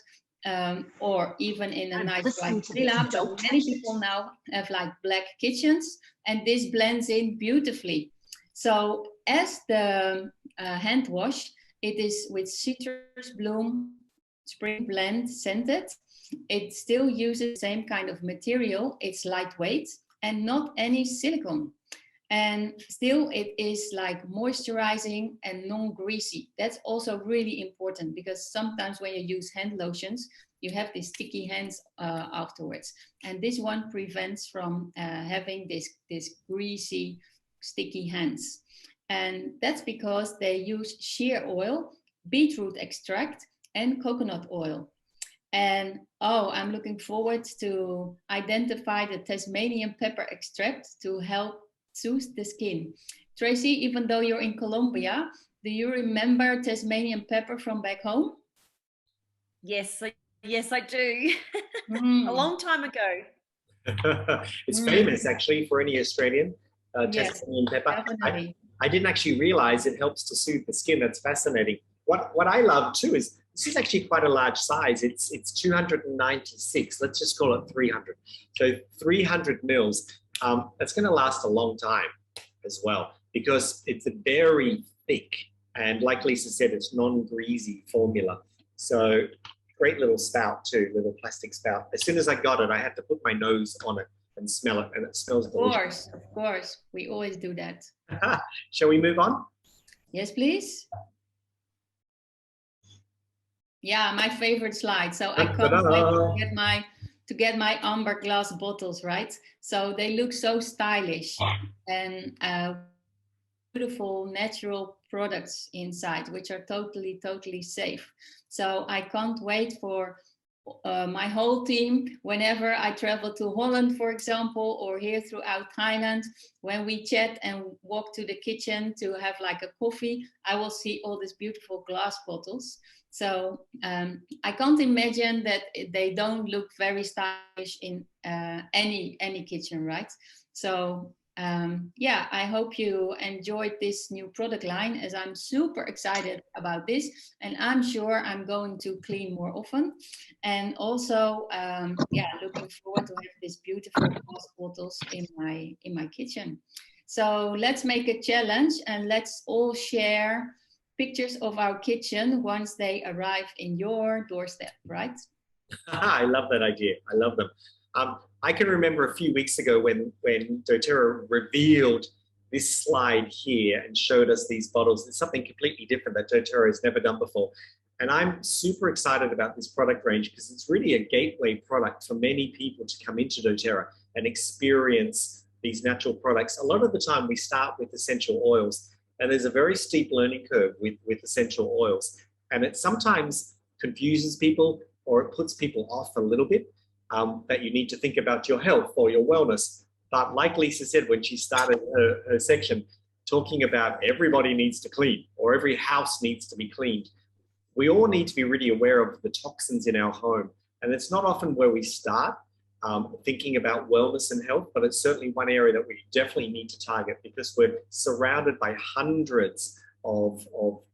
or even in a nice like villa. But many people now have like black kitchens, and this blends in beautifully. So as the hand wash, it is with citrus bloom spring blend scented. It still uses the same kind of material. It's lightweight and not any silicone. And still it is like moisturizing and non-greasy. That's also really important, because sometimes when you use hand lotions, you have these sticky hands afterwards. And this one prevents from having this greasy, sticky hands. And that's because they use shea oil, beetroot extract, and coconut oil. And I'm looking forward to identify the Tasmanian pepper extract to help soothe the skin. Tracy, even though you're in Colombia, do you remember Tasmanian pepper from back home? Yes, I do. A long time ago. It's famous actually for any Australian. Tasmanian pepper. I didn't actually realize it helps to soothe the skin. That's fascinating. What I love too is this is actually quite a large size. It's 296. Let's just call it 300. So 300 mils. That's going to last a long time as well, because it's a very thick, and like Lisa said, it's non-greasy formula. So great little spout too, little plastic spout. As soon as I got it, I had to put my nose on it and smell it, and it smells delicious. Of course, we always do that. Shall we move on? Yes, please. Yeah, my favorite slide. So I can't wait to get my amber glass bottles, right? So they look so stylish, and beautiful natural products inside, which are totally safe. So I can't wait for my whole team, whenever I travel to Holland, for example, or here throughout Thailand, when we chat and walk to the kitchen to have like a coffee, I will see all these beautiful glass bottles. So I can't imagine that they don't look very stylish in any kitchen, right? So yeah, I hope you enjoyed this new product line, as I'm super excited about this, and I'm sure I'm going to clean more often. And also, yeah, looking forward to have these beautiful glass bottles in my kitchen. So let's make a challenge, and let's all share pictures of our kitchen once they arrive in your doorstep, right? I love that idea. I love them. I can remember a few weeks ago when doTERRA revealed this slide here and showed us these bottles. It's something completely different that doTERRA has never done before. And I'm super excited about this product range, because it's really a gateway product for many people to come into doTERRA and experience these natural products. A lot of the time we start with essential oils, and there's a very steep learning curve with essential oils. And it sometimes confuses people, or it puts people off a little bit, that you need to think about your health or your wellness. But like Lisa said when she started her section, talking about everybody needs to clean, or every house needs to be cleaned. We all need to be really aware of the toxins in our home. And it's not often where we start thinking about wellness and health, but it's certainly one area that we definitely need to target, because we're surrounded by hundreds of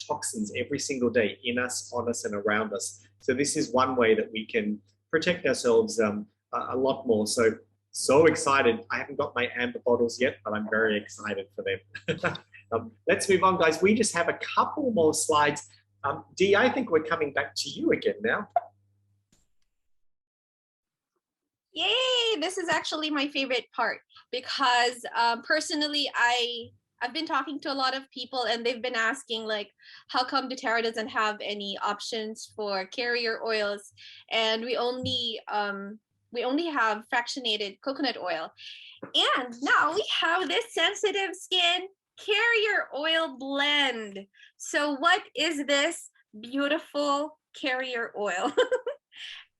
toxins every single day in us, on us, and around us. So this is one way that we can protect ourselves a lot more. So excited. I haven't got my amber bottles yet, but I'm very excited for them. Let's move on, guys. We just have a couple more slides. Dee, I think we're coming back to you again now. Yay! This is actually my favorite part, because personally, I've been talking to a lot of people, and they've been asking, like, how come doTERRA doesn't have any options for carrier oils, and we only have fractionated coconut oil. And now we have this sensitive skin carrier oil blend. So what is this beautiful carrier oil?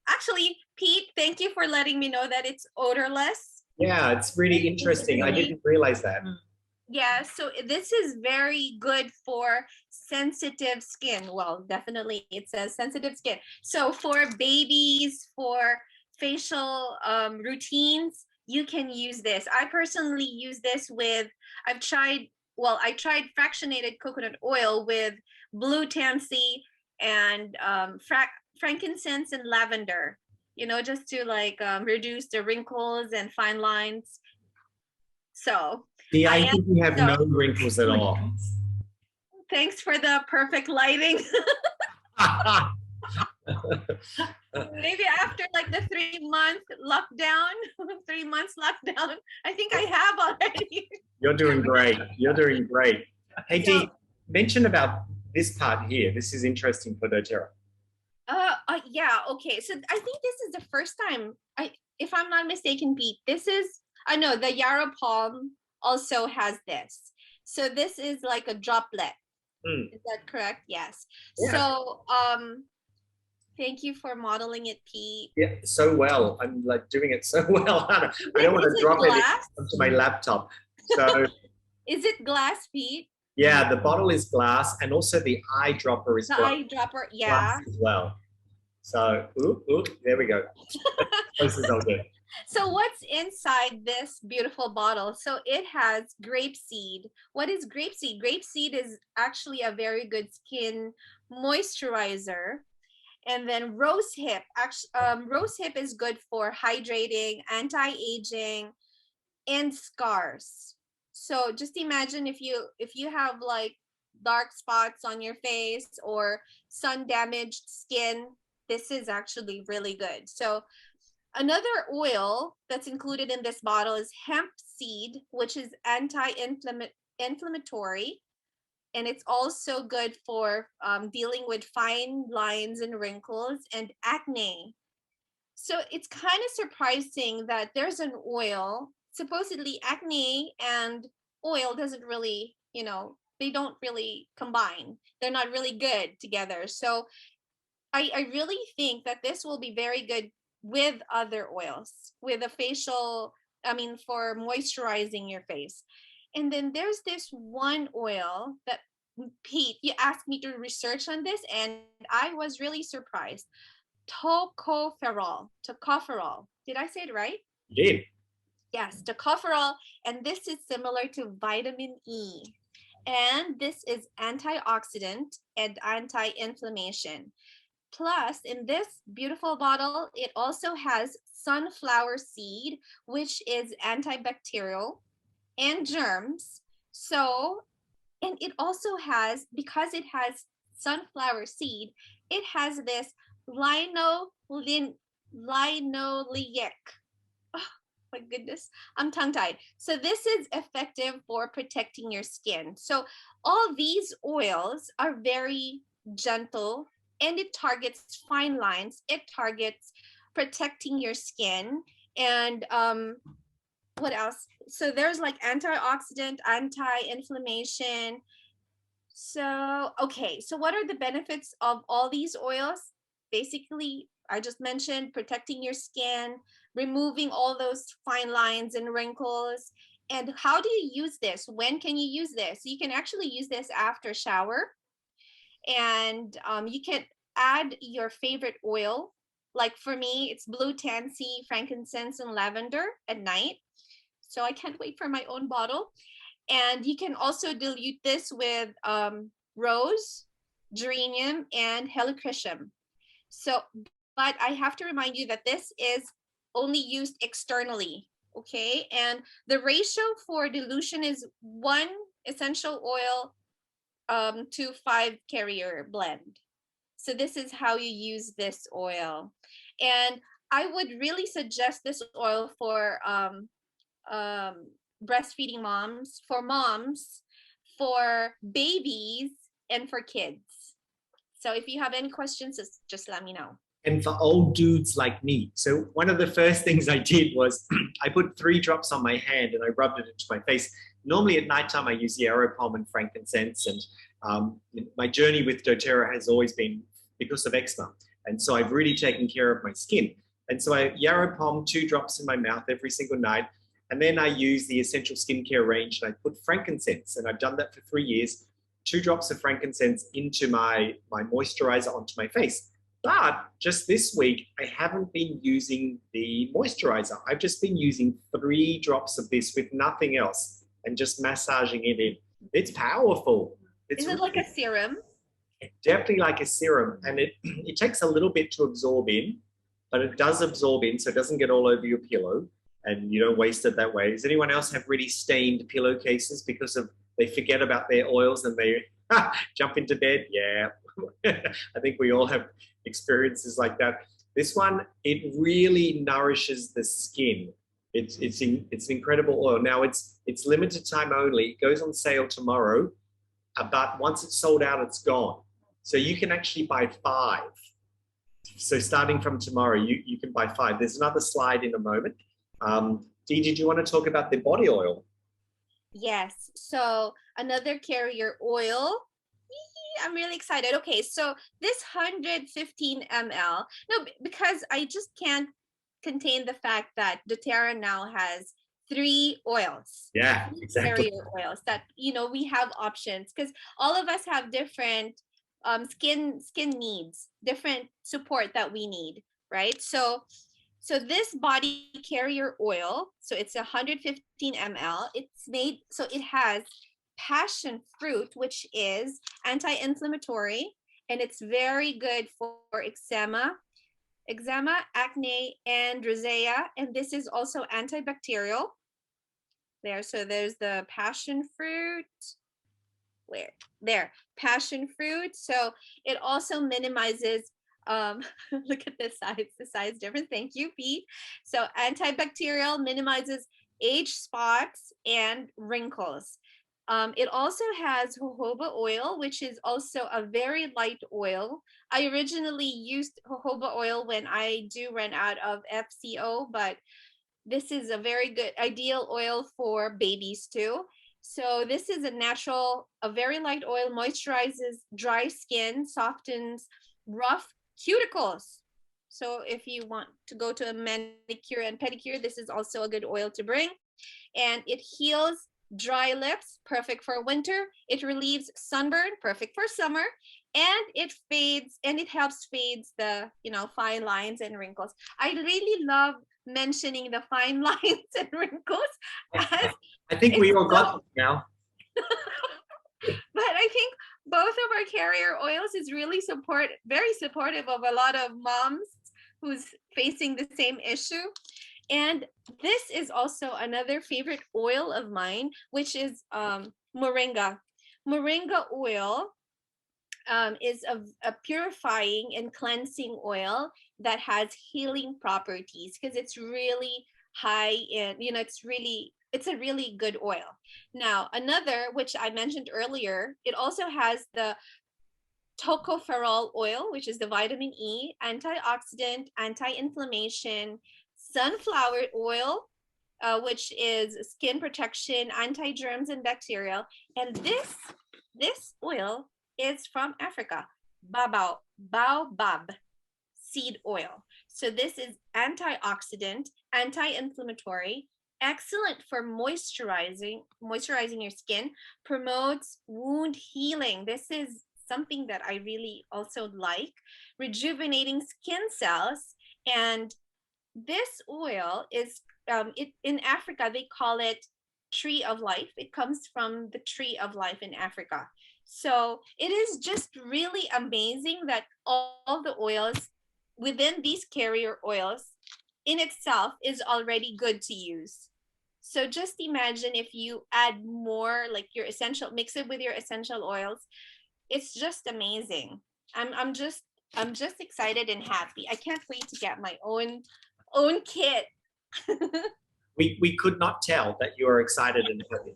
Actually, Pete, thank you for letting me know that it's odorless. Yeah, it's really interesting. I didn't realize that. Yeah, so this is very good for sensitive skin. Well, definitely it says sensitive skin. So for babies, for facial routines, you can use this. I personally use this with, I tried fractionated coconut oil with blue tansy and frankincense and lavender, you know, just to like reduce the wrinkles and fine lines. So I think you have no wrinkles at all. Thanks for the perfect lighting. Maybe after like the 3 month lockdown, 3 months lockdown, I think I have already. You're doing great. You're doing great. Hey, Dee, mention about this part here. This is interesting for doTERRA. Yeah, okay. So I think this is the first time, if I'm not mistaken, Pete, this is, I know the Yarrow Palm also has this. So this is like a droplet. Is that correct? Yes. Yeah. So thank you for modeling it, Pete. Yeah, so well. I'm like doing it so well. I don't want to drop it onto my laptop. So is it glass, Pete? Yeah, the bottle is glass, and also the eyedropper is glass. The eyedropper, yeah. Glass as well. So, there we go. This is all good. So what's inside this beautiful bottle? So it has grapeseed. What is grapeseed? Grapeseed is actually a very good skin moisturizer. And then rosehip. Rosehip is good for hydrating, anti-aging, and scars. So just imagine if you have like dark spots on your face or sun damaged skin, this is actually really good. So another oil that's included in this bottle is hemp seed, which is anti-inflammatory. And it's also good for dealing with fine lines and wrinkles and acne. So it's kind of surprising that there's an oil, supposedly acne and oil doesn't really, you know, they don't really combine. They're not really good together. So I really think that this will be very good with other oils, with a facial, for moisturizing your face. And then there's this one oil that, Pete, you asked me to research on this, and I was really surprised. Tocopherol. Did I say it right? You did. Yes, tocopherol, and this is similar to vitamin E. And this is antioxidant and anti-inflammation. Plus, in this beautiful bottle, it also has sunflower seed, which is antibacterial and germs. So, and it also has, because it has sunflower seed, it has this linoleic. Oh, my goodness, I'm tongue-tied. So this is effective for protecting your skin. So all these oils are very gentle, and it targets fine lines. It targets protecting your skin. And what else? So there's like antioxidant, anti-inflammation. So, okay. So what are the benefits of all these oils? Basically, I just mentioned protecting your skin, removing all those fine lines and wrinkles. And how do you use this? When can you use this? You can actually use this after shower. And you can add your favorite oil. Like for me, it's blue tansy, frankincense, and lavender at night. So I can't wait for my own bottle. And you can also dilute this with rose, geranium, and helichrysum. So, but I have to remind you that this is only used externally, okay? And the ratio for dilution is 1 essential oil to 5 carrier blend. So this is how you use this oil. And I would really suggest this oil for breastfeeding moms, for babies, and for kids. So if you have any questions, just let me know. And for old dudes like me. So one of the first things I did was I put 3 drops on my hand and I rubbed it into my face. Normally at nighttime, I use Yarrow Palm and frankincense. And my journey with doTERRA has always been because of eczema. And so I've really taken care of my skin. And so I Yarrow Palm 2 drops in my mouth every single night. And then I use the essential skincare range and I put frankincense. And I've done that for 3 years. 2 drops of frankincense into my moisturizer onto my face. But just this week, I haven't been using the moisturizer. I've just been using 3 drops of this with nothing else and just massaging it in. It's powerful. It's Is it like a serum? definitely like a serum, and it takes a little bit to absorb in, but it does absorb in, so it doesn't get all over your pillow and you don't waste it that way. Does anyone else have really stained pillowcases because of they forget about their oils and they jump into bed? Yeah. I think we all have experiences like that. This one, it really nourishes the skin. It's an incredible oil. Now it's limited time only. It goes on sale tomorrow, but once it's sold out, it's gone. So you can actually buy 5. So starting from tomorrow, you can buy 5. There's another slide in a moment. Dee, did you want to talk about the body oil? Yes. So another carrier oil. I'm really excited. Okay, so this 115 ml. No, because I just can't contain the fact that doTERRA now has 3 oils. Yeah, exactly. Carrier oils that, you know, we have options because all of us have different skin needs, different support that we need, right? So this body carrier oil, so it's 115 ml. It's made, so it has passion fruit, which is anti-inflammatory, and it's very good for eczema, acne, and rosacea. And this is also antibacterial. So there's the passion fruit. Passion fruit. So it also minimizes, look at this size, the size difference. Thank you, Pete. So antibacterial, minimizes age spots and wrinkles. It also has jojoba oil, which is also a very light oil. I originally used jojoba oil when I do run out of FCO, but this is a very good, ideal oil for babies too. So this is a very light oil, moisturizes dry skin, softens rough cuticles. So if you want to go to a manicure and pedicure, this is also a good oil to bring. And it heals dry lips, perfect for winter. It relieves sunburn, perfect for summer. And it helps fades the, fine lines and wrinkles. I really love mentioning the fine lines and wrinkles. I think we all got it now. But I think both of our carrier oils is really very supportive of a lot of moms who's facing the same issue. And this is also another favorite oil of mine, which is moringa. Moringa oil is a purifying and cleansing oil that has healing properties because it's really high in, it's a really good oil. Now, another, which I mentioned earlier, it also has the tocopherol oil, which is the vitamin E, antioxidant, anti-inflammation, sunflower oil, which is skin protection, anti-germs and bacterial. And this oil is from Africa, baobab seed oil. So this is antioxidant, anti-inflammatory, excellent for moisturizing your skin, promotes wound healing. This is something that I really also like, rejuvenating skin cells. And this oil is, in Africa, they call it tree of life. It comes from the tree of life in Africa. So it is just really amazing that all the oils within these carrier oils in itself is already good to use. So just imagine if you add more, like your essential, mix it with your essential oils. It's just amazing. I'm just excited and happy. I can't wait to get my own kit. We could not tell that you are excited and happy.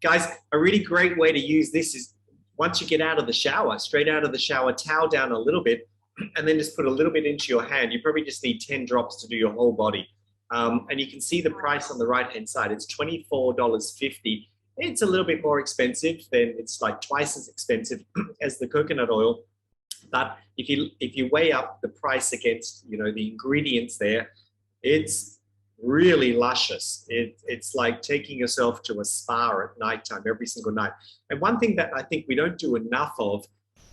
Guys, a really great way to use this is once you get out of the shower, straight out of the shower, towel down a little bit, and then just put a little bit into your hand. You probably just need 10 drops to do your whole body. And you can see the price on the right-hand side. It's $24.50. It's a little bit more expensive, then it's like twice as expensive as the coconut oil. But if you weigh up the price against, the ingredients there, it's really luscious. It's like taking yourself to a spa at nighttime every single night. And one thing that I think we don't do enough of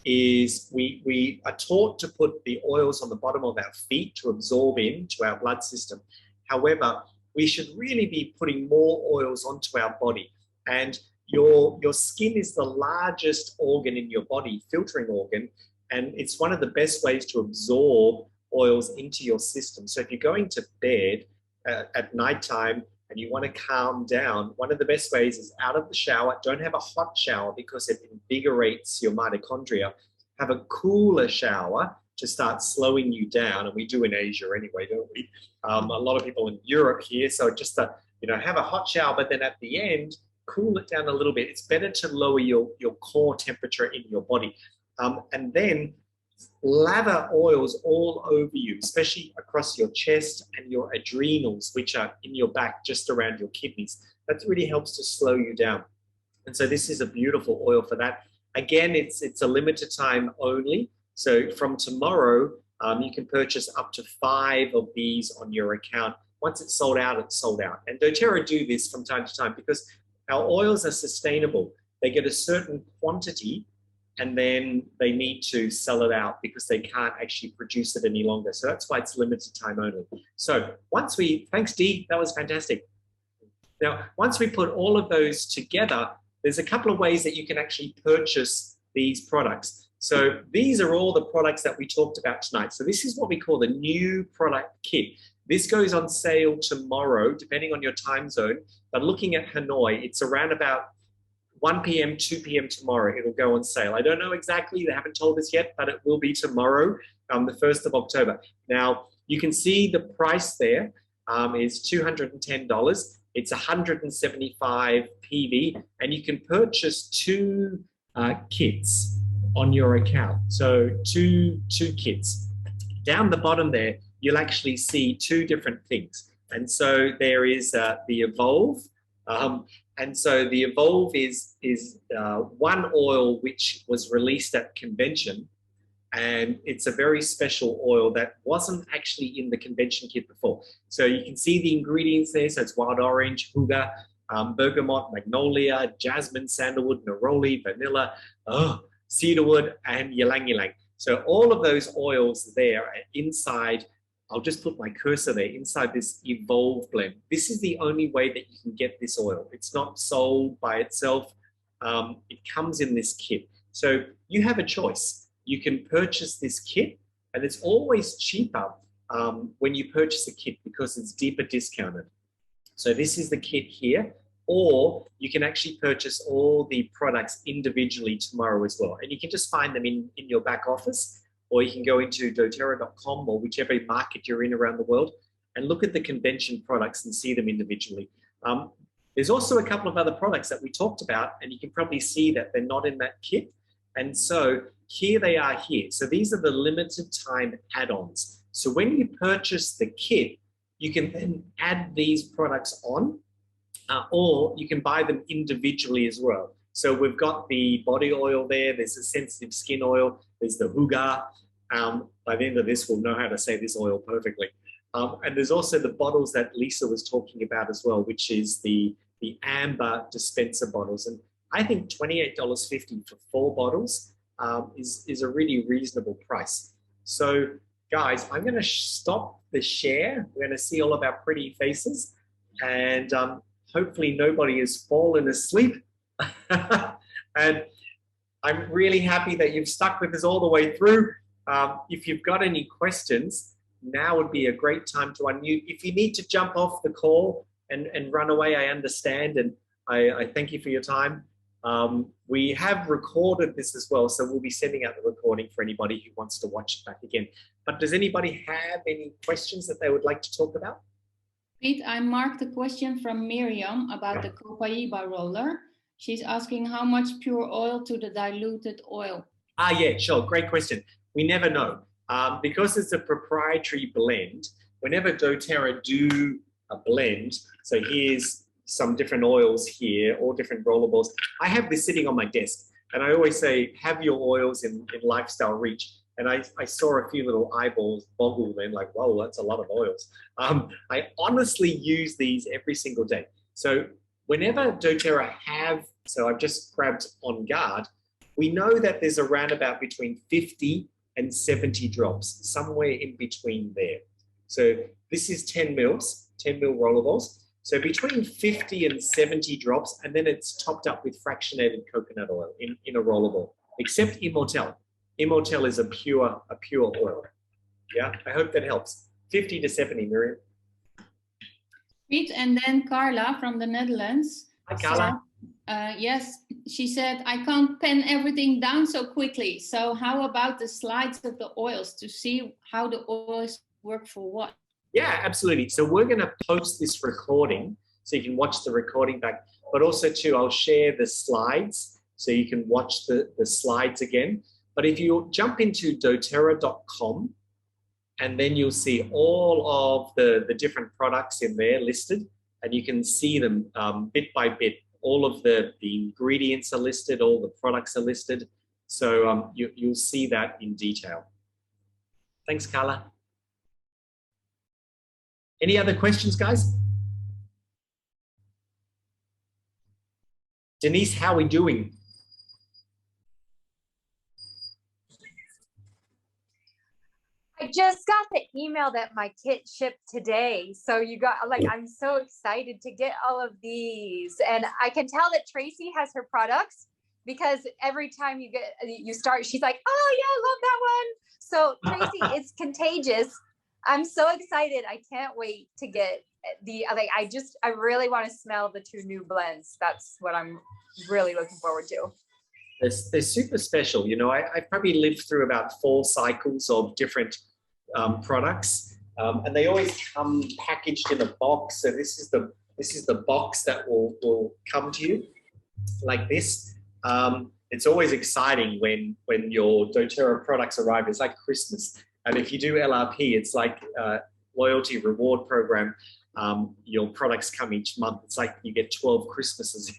is we are taught to put the oils on the bottom of our feet to absorb into our blood system. However, we should really be putting more oils onto our body. And your skin is the largest organ in your body, filtering organ, and it's one of the best ways to absorb oils into your system. So if you're going to bed at nighttime and you want to calm down, one of the best ways is out of the shower. Don't have a hot shower because it invigorates your mitochondria. Have a cooler shower to start slowing you down, and we do in Asia anyway, don't we? A lot of people in Europe here, so just have a hot shower, but then at the end, cool it down a little bit. It's better to lower your core temperature in your body. And then lather oils all over you, especially across your chest and your adrenals, which are in your back, just around your kidneys. That really helps to slow you down. And so this is a beautiful oil for that. Again, it's a limited time only. So from tomorrow, you can purchase up to 5 of these on your account. Once it's sold out, it's sold out. And doTERRA do this from time to time because our oils are sustainable. They get a certain quantity and then they need to sell it out because they can't actually produce it any longer. So that's why it's limited time only. So once thanks Dee, that was fantastic. Now, once we put all of those together, there's a couple of ways that you can actually purchase these products. So these are all the products that we talked about tonight. So this is what we call the new product kit. This goes on sale tomorrow, depending on your time zone. But looking at Hanoi, it's around about 1 p.m., 2 p.m. tomorrow. It'll go on sale. I don't know exactly. They haven't told us yet, but it will be tomorrow, the 1st of October. Now, you can see the price there is $210. It's 175 PV, and you can purchase 2 kits on your account. So two kits. Down the bottom there, you'll actually see 2 different things. And so there is the Evolve. And so the Evolve is one oil which was released at convention, and it's a very special oil that wasn't actually in the convention kit before. So you can see the ingredients there. So it's wild orange, Hygge, bergamot, magnolia, jasmine, sandalwood, neroli, vanilla, cedarwood, and ylang ylang. So all of those oils there are inside. I'll just put my cursor there inside this Evolve blend. This is the only way that you can get this oil. It's not sold by itself. It comes in this kit. So you have a choice. You can purchase this kit, and it's always cheaper when you purchase a kit because it's deeper discounted. So this is the kit here, or you can actually purchase all the products individually tomorrow as well. And you can just find them in your back office, or you can go into doTERRA.com or whichever market you're in around the world and look at the convention products and see them individually. There's also a couple of other products that we talked about, and you can probably see that they're not in that kit. And so here they are here. So these are the limited time add-ons. So when you purchase the kit, you can then add these products on, or you can buy them individually as well. So we've got the body oil there. There's a sensitive skin oil. There's the Hygge. By the end of this, we'll know how to say this oil perfectly. And there's also the bottles that Lisa was talking about as well, which is the amber dispenser bottles. And I think $28.50 for 4 bottles is a really reasonable price. So guys, I'm going to stop the share. We're going to see all of our pretty faces, and hopefully nobody has fallen asleep. And I'm really happy that you've stuck with us all the way through. If you've got any questions, now would be a great time to unmute. If you need to jump off the call and run away, I understand, and I thank you for your time. We have recorded this as well, so we'll be sending out the recording for anybody who wants to watch it back again. But does anybody have any questions that they would like to talk about? Pete, I marked a question from Miriam about the Copaiba roller. She's asking how much pure oil to the diluted oil. Yeah, sure. Great question. We never know. Because it's a proprietary blend, whenever doTERRA do a blend, so here's some different oils here, all different rollerballs. I have this sitting on my desk, and I always say, have your oils in lifestyle reach. and I saw a few little eyeballs boggle then, like, whoa, that's a lot of oils. I honestly use these every single day. So whenever doTERRA have, so I've just grabbed OnGuard, we know that there's around about between 50 and 70 drops, somewhere in between there. So this is 10 mils, 10 mil rollerballs. So between 50 and 70 drops, and then it's topped up with fractionated coconut oil in a rollerball, except Immortelle. Immortelle is a pure oil. Yeah, I hope that helps. 50 to 70, Miriam. Sweet. And then Carla from the Netherlands. Hi, Carla. Yes, she said, I can't pen everything down so quickly. So how about the slides of the oils to see how the oils work for what? Yeah, absolutely. So we're going to post this recording so you can watch the recording back, but also too, I'll share the slides so you can watch the slides again. But if you jump into doTERRA.com, and then you'll see all of the different products in there listed, and you can see them bit by bit. All of the ingredients are listed, all the products are listed. So you'll see that in detail. Thanks, Carla. Any other questions, guys? Denise, how are we doing? I just got the email that my kit shipped today. So you got, like, I'm so excited to get all of these. And I can tell that Tracy has her products because every time you start, she's like, oh yeah, I love that one. So Tracy, it's contagious. I'm so excited. I can't wait to get I really want to smell the 2 new blends. That's what I'm really looking forward to. They're super special. You know, I probably lived through about 4 cycles of different products, and they always come packaged in a box. So this is the box that will come to you like this. It's always exciting when your doTERRA products arrive. It's like Christmas. And if you do LRP, it's like a loyalty reward program. Your products come each month. It's like you get 12 Christmases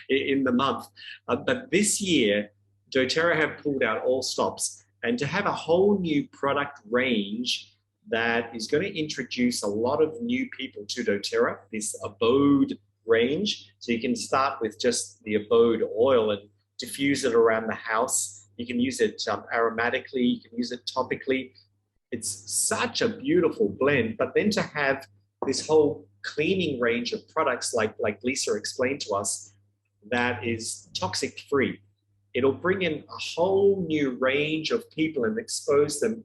in the month. But this year, doTERRA have pulled out all stops. And to have a whole new product range that is going to introduce a lot of new people to doTERRA, this abode range. So you can start with just the abode oil and diffuse it around the house. You can use it aromatically, you can use it topically. It's such a beautiful blend. But then to have this whole cleaning range of products like Lisa explained to us that is toxic free. It'll bring in a whole new range of people and expose them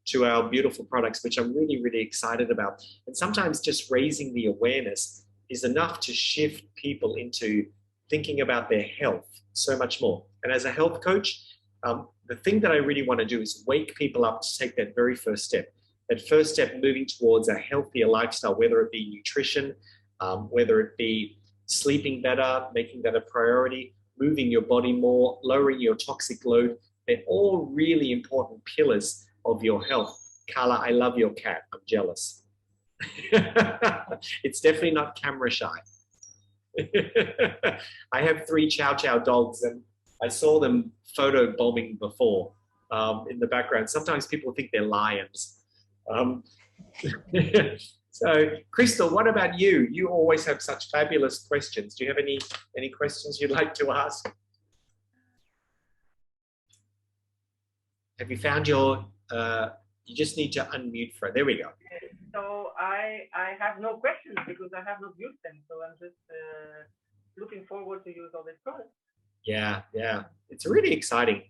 to our beautiful products, which I'm really, really excited about. And sometimes just raising the awareness is enough to shift people into thinking about their health so much more. And as a health coach, the thing that I really want to do is wake people up to take that very first step. That first step moving towards a healthier lifestyle, whether it be nutrition, whether it be sleeping better, making that a priority, moving your body more, lowering your toxic load. They're all really important pillars of your health. Carla, I love your cat. I'm jealous. It's definitely not camera shy. I have 3 Chow Chow dogs, and I saw them photo bombing before in the background. Sometimes people think they're lions. So, Crystal, what about you? You always have such fabulous questions. Do you have any questions you'd like to ask? Have you found your, you just need to unmute for it. There we go. So I have no questions because I have not used them. So I'm just looking forward to use all these products. Yeah, yeah. It's really exciting.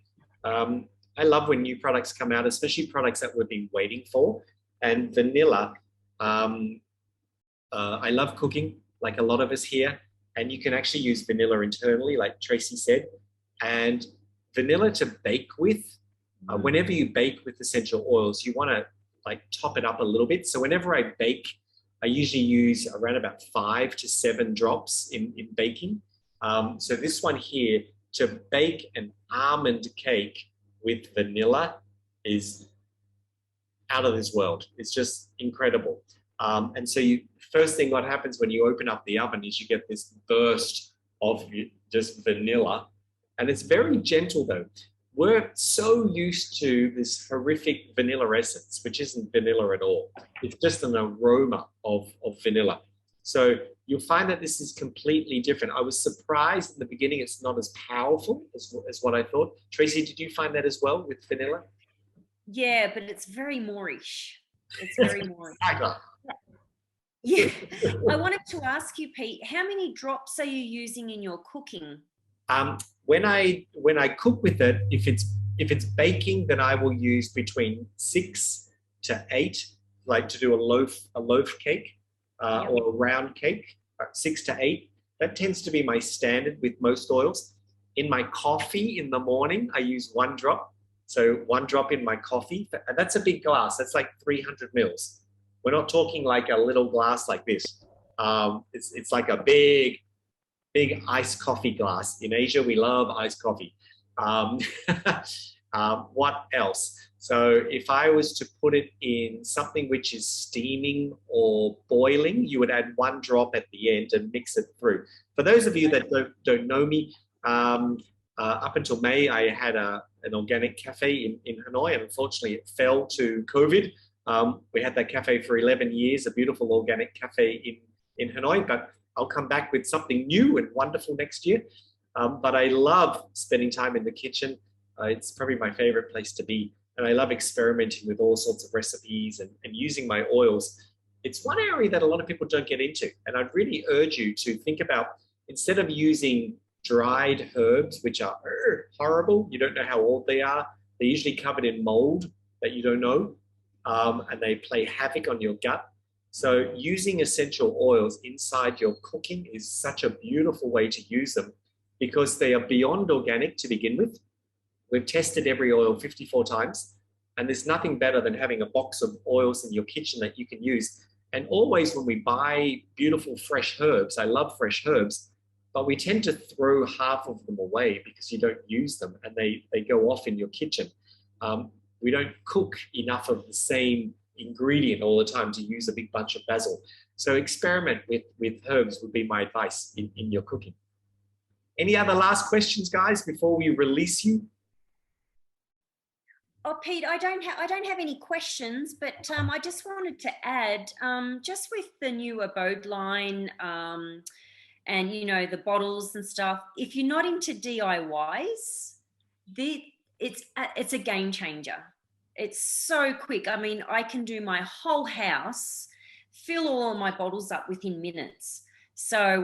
I love when new products come out, especially products that we've been waiting for. And vanilla, I love cooking, like a lot of us here. And you can actually use vanilla internally, like Tracy said. And vanilla to bake with, whenever you bake with essential oils, you want to like top it up a little bit. So whenever I bake, I usually use around about 5 to 7 drops in baking. So this one here, to bake an almond cake with vanilla is out of this world. It's just incredible. And so first thing what happens when you open up the oven is you get this burst of just vanilla. And it's very gentle though. we're so used to this horrific vanilla essence, which isn't vanilla at all. It's just an aroma of vanilla. So you'll find that this is completely different. I was surprised in the beginning it's not as powerful as what I thought. Tracy, did you find that as well with vanilla? Yeah, but it's very moreish. It's very moreish. Yeah. I wanted to ask you, Pete, how many drops are you using in your cooking? When I cook with it, if it's baking, then I will use between 6 to 8, like to do a loaf cake or a round cake, 6 to 8. That tends to be my standard with most oils. In my coffee in the morning, I use 1 drop. So 1 drop in my coffee, and that's a big glass. That's like 300 mils. We're not talking like a little glass like this. It's like a big iced coffee glass. In Asia, we love iced coffee. What else? So if I was to put it in something which is steaming or boiling, you would add 1 drop at the end and mix it through. For those of you that don't know me, up until May, I had an organic cafe in Hanoi, and unfortunately it fell to COVID. We had that cafe for 11 years, a beautiful organic cafe in Hanoi, but I'll come back with something new and wonderful next year. But I love spending time in the kitchen. It's probably my favorite place to be. And I love experimenting with all sorts of recipes and using my oils. It's one area that a lot of people don't get into. And I'd really urge you to think about, instead of using dried herbs, which are horrible, you don't know how old they are. They're usually covered in mold that you don't know. And they play havoc on your gut. So using essential oils inside your cooking is such a beautiful way to use them, because they are beyond organic to begin with. We've tested every oil 54 times, and there's nothing better than having a box of oils in your kitchen that you can use. And always when we buy beautiful fresh herbs, I love fresh herbs, but we tend to throw half of them away because you don't use them and they go off in your kitchen. We don't cook enough of the same ingredient all the time to use a big bunch of basil. So experiment with herbs would be my advice in your cooking. Any other last questions, guys, before we release you? Oh, Pete, I don't have any questions, but I just wanted to add, just with the new abode line and, you know, the bottles and stuff, if you're not into DIYs, it's a game changer. It's so quick. I mean, I can do my whole house, fill all my bottles up within minutes. So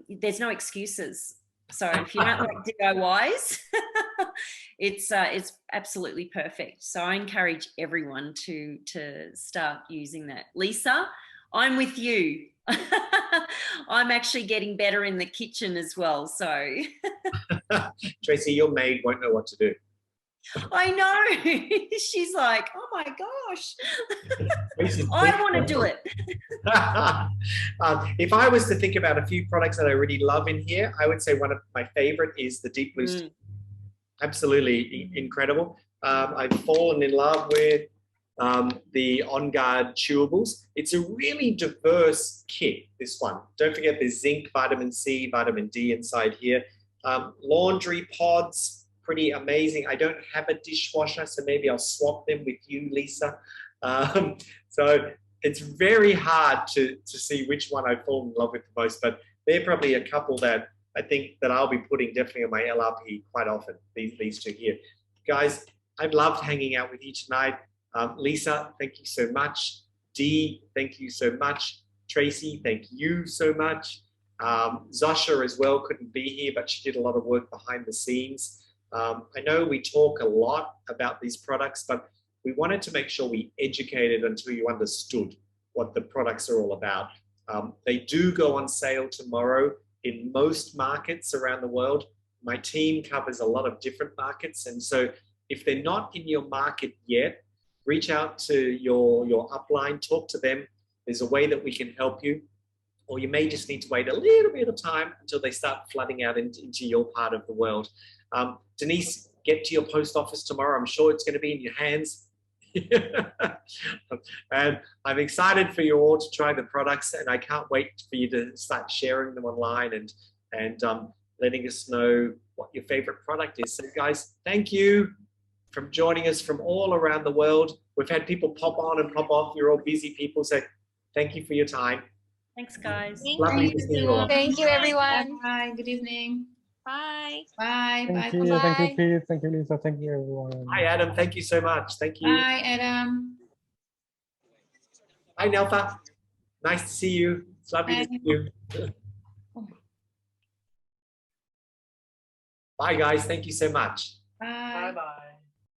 there's no excuses. So if you don't like DIYs, it's absolutely perfect. So I encourage everyone to start using that. Lisa, I'm with you. I'm actually getting better in the kitchen as well. So Tracy, your maid won't know what to do. I know. She's like, oh my gosh, I want to do it. If I was to think about a few products that I really love in here, I would say one of my favorite is the Deep Blue. Absolutely incredible. I've fallen in love with the OnGuard Chewables. It's a really diverse kit, this one. Don't forget there's zinc, vitamin C, vitamin D inside here. Laundry pods, pretty amazing. I don't have a dishwasher, so maybe I'll swap them with you, Lisa. So it's very hard to see which one I fall in love with the most, but they're probably a couple that I think that I'll be putting definitely on my LRP quite often, these two here. Guys, I've loved hanging out with you tonight. Lisa, thank you so much. Dee, thank you so much. Tracy, thank you so much. Zosha as well couldn't be here, but she did a lot of work behind the scenes. I know we talk a lot about these products, but we wanted to make sure we educated until you understood what the products are all about. They do go on sale tomorrow in most markets around the world. My team covers a lot of different markets, and so if they're not in your market yet, reach out to your upline, talk to them. There's a way that we can help you, or you may just need to wait a little bit of time until they start flooding out into your part of the world. Denise, get to your post office tomorrow. I'm sure it's going to be in your hands. And I'm excited for you all to try the products, and I can't wait for you to start sharing them online and letting us know what your favorite product is. So guys, thank you for joining us from all around the world. We've had people pop on and pop off. You're all busy people, so thank you for your time. Thanks, guys. Lovely to see you all. Thank you, everyone. Bye. Good evening. Bye. Bye. Thank Bye. you. Bye. Thank you, Pete. Thank you, Lisa. Thank you, everyone. Hi, Adam. Thank you so much. Thank you. Bye, Adam. Hi, Nelfa. Nice to see you. It's lovely to see you. Bye, guys. Thank you so much. Bye. Bye-bye.